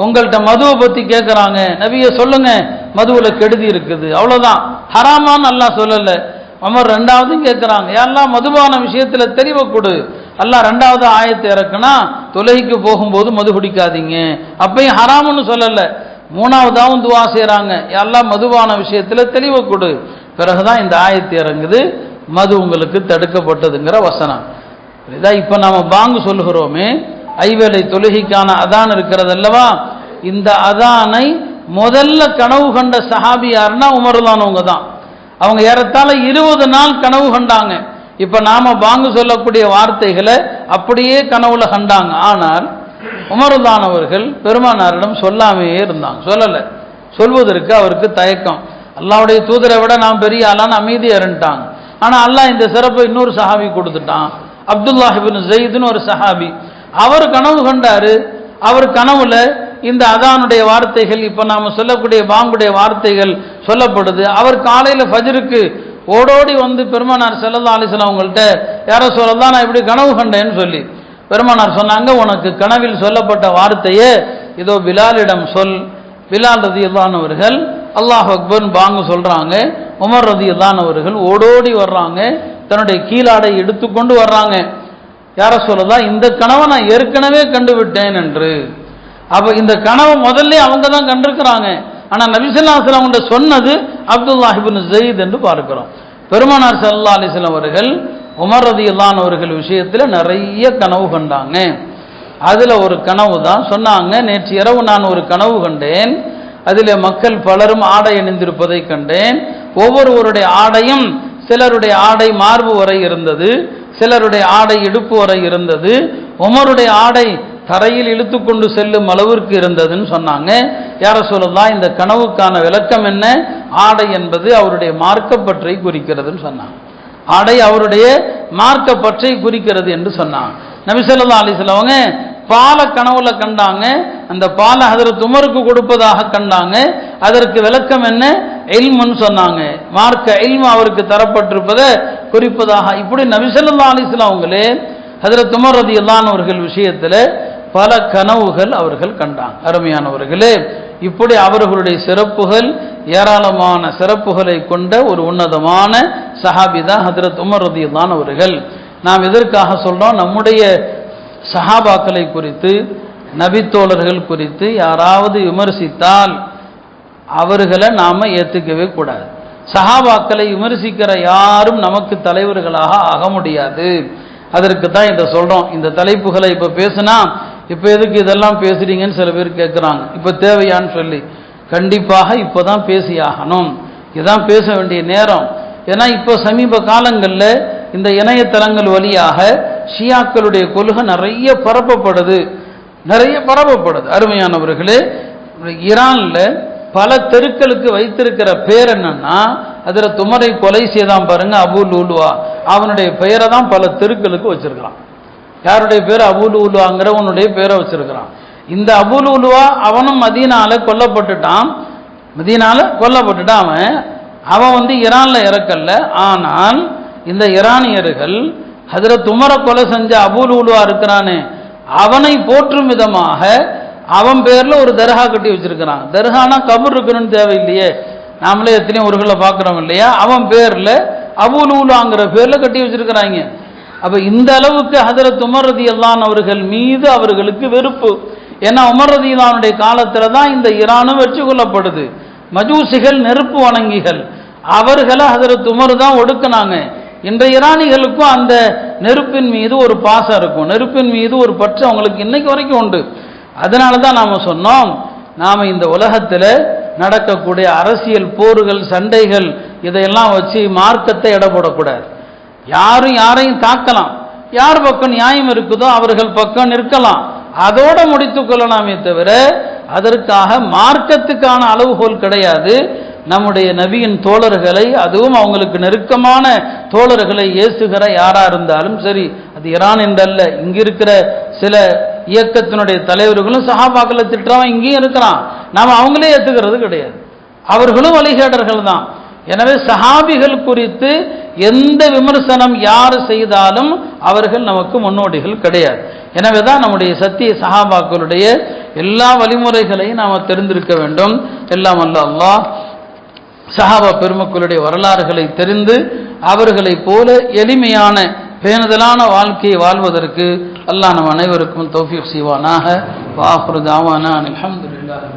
உங்கள்கிட்ட மதுவை பற்றி கேட்குறாங்க, நபியை சொல்லுங்க மதுவில் கெடுதி இருக்குது, அவ்வளோதான், ஹராமான்னு அல்லாஹ் சொல்லலை. உமர் 2வதும் கேட்குறாங்க, யாரெல்லாம் மதுபான விஷயத்தில் தெளிவை கொடு. அல்லாஹ் 2வது ஆயத்தை இறக்குனா தொழுகைக்கு போகும்போது மது குடிக்காதீங்க, அப்பையும் ஹராமுன்னு சொல்லலை. மூணாவதாகவும் துவா செய்கிறாங்க, எல்லாம் மதுவான விஷயத்தில் தெளிவு கொடு. பிறகுதான் இந்த ஆயத்து இறங்குது, மது உங்களுக்கு தடுக்கப்பட்டதுங்கிற வசனம். இதான் இப்போ நம்ம பாங்கு சொல்லுகிறோமே, ஐவேளை தொழுகைக்கான அதான் இருக்கிறது அல்லவா, இந்த அதானை முதல்ல கனவு கண்ட சஹாபி யாருன்னா உமர்லானவங்க தான். அவங்க ஏறத்தாழ 20 நாள் கனவு கண்டாங்க. இப்போ நாம பாங்கு சொல்லக்கூடிய வார்த்தைகளை அப்படியே கனவுல கண்டாங்க. ஆனால் உமர்லானவர்கள் பெருமானாரிடம் சொல்லாமே இருந்தாங்க, சொல்லலை. சொல்வதற்கு அவருக்கு தயக்கம். அல்லாஹ்வுடைய தூதரை விட நாம் பெரிய ஆளான்னு அமைதியாக இருந்துட்டாங்க. ஆனால் அல்லாஹ் இந்த சிறப்பை இன்னொரு சஹாபி கொடுத்துட்டான். அப்துல்லாஹ் இப்னு ஸைத்னு ஒரு சஹாபி, அவர் கனவு கண்டாரு. அவர் கனவுல இந்த அதானுடைய வார்த்தைகள், இப்போ நாம் சொல்லக்கூடிய பாங்குடைய வார்த்தைகள் சொல்லப்படுது. அவர் காலையில் ஃபஜ்ருக்கு ஓடோடி வந்து பெருமானார் ஸல்லல்லாஹு அலைஹி வஸல்லம் அவங்கள்ட்ட, யார சொல்லலாம் நான் இப்படி கனவு கண்டேன்னு சொல்லி பெருமானார் சொன்னாங்க, உனக்கு கனவில் சொல்லப்பட்ட வார்த்தையே இதோ பிலாலிடம் சொல். பிலால் ரலியல்லாஹு அன்ஹு அவர்கள் அல்லாஹ் அக்பர்னு பாங்கு சொல்றாங்க. உமர் ரலியல்லாஹு அன்ஹு அவர்கள் ஓடோடி வர்றாங்க, தன்னுடைய கீழாடை எடுத்துக்கொண்டு வர்றாங்க. யார சொல்லலாம், இந்த கனவை நான் ஏற்கனவே கண்டுவிட்டேன் என்று. அப்போ இந்த கனவை முதல்ல அவங்க தான் கண்டிருக்கிறாங்க. ஆனால் நபி ஸல்லல்லாஹு அலைஹி வஸல்லம் சொன்னது அப்துல்லாஹ் இப்னு ஸைத் என்று பார்க்கிறோம். பெருமானார் ஸல்லல்லாஹு அலைஹி வஸல்லம் அவர்கள் உமர் ரலியல்லாஹு அன்ஹு அவர்கள் விஷயத்தில் நிறைய கனவு கண்டாங்க. அதில் ஒரு கனவு தான் சொன்னாங்க, நேற்று இரவு நான் ஒரு கனவு கண்டேன். அதில் மக்கள் பலரும் ஆடை அணிந்திருப்பதை கண்டேன். ஒவ்வொருவருடைய ஆடையும், சிலருடைய ஆடை மார்பு வரை இருந்தது, சிலருடைய ஆடை இடுப்பு வரை இருந்தது. உமருடைய ஆடை தரையில் இழுத்து கொண்டு செல்லும் அளவிற்கு இருந்ததுன்னு சொன்னாங்க. யார சொல்லலாம், இந்த கனவுக்கான விளக்கம் என்ன? ஆடை என்பது அவருடைய மார்க்கப்பற்றை குறிக்கிறதுன்னு சொன்னாங்க. ஆடை அவருடைய மார்க்கப்பற்றை குறிக்கிறது என்று சொன்னாங்க. நபி ஸல்லல்லாஹு அலைஹி வஸல்லம் அவங்க பால கனவுல கண்டாங்க. அந்த பால ஹஜ்ரத் உமருக்கு கொடுப்பதாக கண்டாங்க. அதற்கு விளக்கம் என்ன? இல்முன்னு சொன்னாங்க. மார்க்க இல்மு அவருக்கு தரப்பட்டிருப்பதை குறிப்பதாக. இப்படி நபி ஸல்லல்லாஹு அலைஹி வஸல்லம் அவங்களே ஹஜ்ரத் உமர் ரலியல்லாஹு அன்ஹு அவர்கள் விஷயத்தில் பல கனவுகள் அவர்கள் கண்டாங்க. அருமையானவர்களே, இப்படி அவர்களுடைய சிறப்புகள், ஏராளமான சிறப்புகளை கொண்ட ஒரு உன்னதமான சஹாபி தான் ஹஜ்ரத் உமர் ரலியல்லாஹு அன்ஹு அவர்கள். நாம் எதற்காக சொல்றோம்? நம்முடைய சஹாபாக்களை குறித்து, நபித்தோழர்கள் குறித்து யாராவது விமர்சித்தால் அவர்களை நாம ஏற்றுக்கவே கூடாது. சஹாபாக்களை விமர்சிக்கிற யாரும் நமக்கு தலைவர்களாக ஆக முடியாது. அதற்கு தான் இதை சொல்றோம். இந்த தலைப்புகளை இப்போ பேசினா, இப்போ எதுக்கு இதெல்லாம் பேசுறீங்கன்னு சில பேர் கேட்குறாங்க. இப்போ தேவையான்னு சொல்லி, கண்டிப்பாக இப்போ தான் பேசியாகணும். இதுதான் பேச வேண்டிய நேரம். ஏன்னா இப்போ சமீப காலங்களில் இந்த இணையதளங்கள் வழியாக ஷியாக்களுடைய கொள்கை நிறைய பரப்பப்படுது. அருமையானவர்களே, ஈரான்ல பல தெருக்களுக்கு வைத்திருக்கிற பேர் என்னன்னா, அதில் துமரை கொலை செய்தான் பாருங்க, அபு லூலுவா, அவனுடைய பெயரை தான் பல தெருக்களுக்கு வச்சிருக்கிறான். யாருடைய பேர்? அபு லூலுவாங்கிறவனுடைய பேரை வச்சிருக்கிறான். இந்த அபு லூலுவா அவனும் மதீனால கொல்லப்பட்டுட்டான். அவன் வந்து ஈரான்ல இறக்கல்ல. ஆனால் இந்த ஈரானியர்கள் ஹஜ்ரத் உமரை கொலை செஞ்ச அபு லூலுவா இருக்கிறானே, அவனை போற்றும் விதமாக அவன் பேர்ல ஒரு தர்கா கட்டி வச்சிருக்கிறான். தர்கானா கபர் இருக்கணும்னு தேவையில்லையே, நாமளே எத்தனையோ ஊர்களை பார்க்குறோம் இல்லையா? அவன் பேர்ல அபு லூலுவாங்கிற பேர்ல கட்டி வச்சிருக்கிறாங்க. அப்ப இந்த அளவுக்கு ஹஜ்ரத் உமர் ரலியல்லாஹு அன்ஹு அவர்கள் மீது அவர்களுக்கு வெறுப்பு. ஏன்னா உமர் ரலியல்லாஹு அன்ஹுடைய காலத்துல தான் இந்த ஈரானும் வெற்றி கொள்ளப்படுது. மஜூசிகள், நெருப்பு வணங்கிகள், அவர்களை ஹஜ்ரத் உமர் தான் ஒடுக்கினாங்க. இன்றைய ஈரானிகளுக்கும் அந்த நெருப்பின் மீது ஒரு பாசம் இருக்கும், நெருப்பின் மீது ஒரு பற்று அவங்களுக்கு இன்னைக்கு வரைக்கும் உண்டு. அதனால தான் நாம் சொன்னோம், நாம் இந்த உலகத்தில் நடக்கக்கூடிய அரசியல் போர்கள், சண்டைகள், இதையெல்லாம் வச்சு மார்க்கத்தை எடை போடக்கூடாது. யாரும் யாரையும் தாக்கலாம், யார் பக்கம் நியாயம் இருக்குதோ அவர்கள் பக்கம் நிற்கலாம், அதோட முடித்துக் கொள்ளலாமே தவிர அதற்காக மார்க்கத்துக்கான அளவுகோல் கிடையாது. நம்முடைய நபியின் தோழர்களை, அதுவும் அவங்களுக்கு நெருக்கமான தோழர்களை ஏசுகிற யாரா இருந்தாலும் சரி, அது ஈரான் என்றல்ல, இங்க இருக்கிற சில இயக்கத்தினுடைய தலைவர்களும் சஹாபாக்களை திட்டுறவன் இங்கேயும் இருக்கிறான். நாம் அவங்களே ஏற்றுக்கிறது கிடையாது, அவர்களும் வழிகேடர்கள் தான். எனவே சஹாபிகள் குறித்து எந்த விமர்சனம் யார் செய்தாலும் அவர்கள் நமக்கு முன்னோடிகள் கிடையாது. எனவே தான் நம்முடைய சத்திய சஹாபாக்களுடைய எல்லா வழிமுறைகளையும் நாம் தெரிந்திருக்க வேண்டும். எல்லாம் அல்ல அல்லாஹ் சஹாபா பெருமக்களுடைய வரலாறுகளை தெரிந்து அவர்களைப் போல எளிமையான பேணுதலான வாழ்க்கையை வாழ்வதற்கு அல்லாஹ் நம் அனைவருக்கும் தௌஃபீக் செய்வானாக. வ ஆகிரு தஅவானா அல்ஹம்துலில்லாஹி.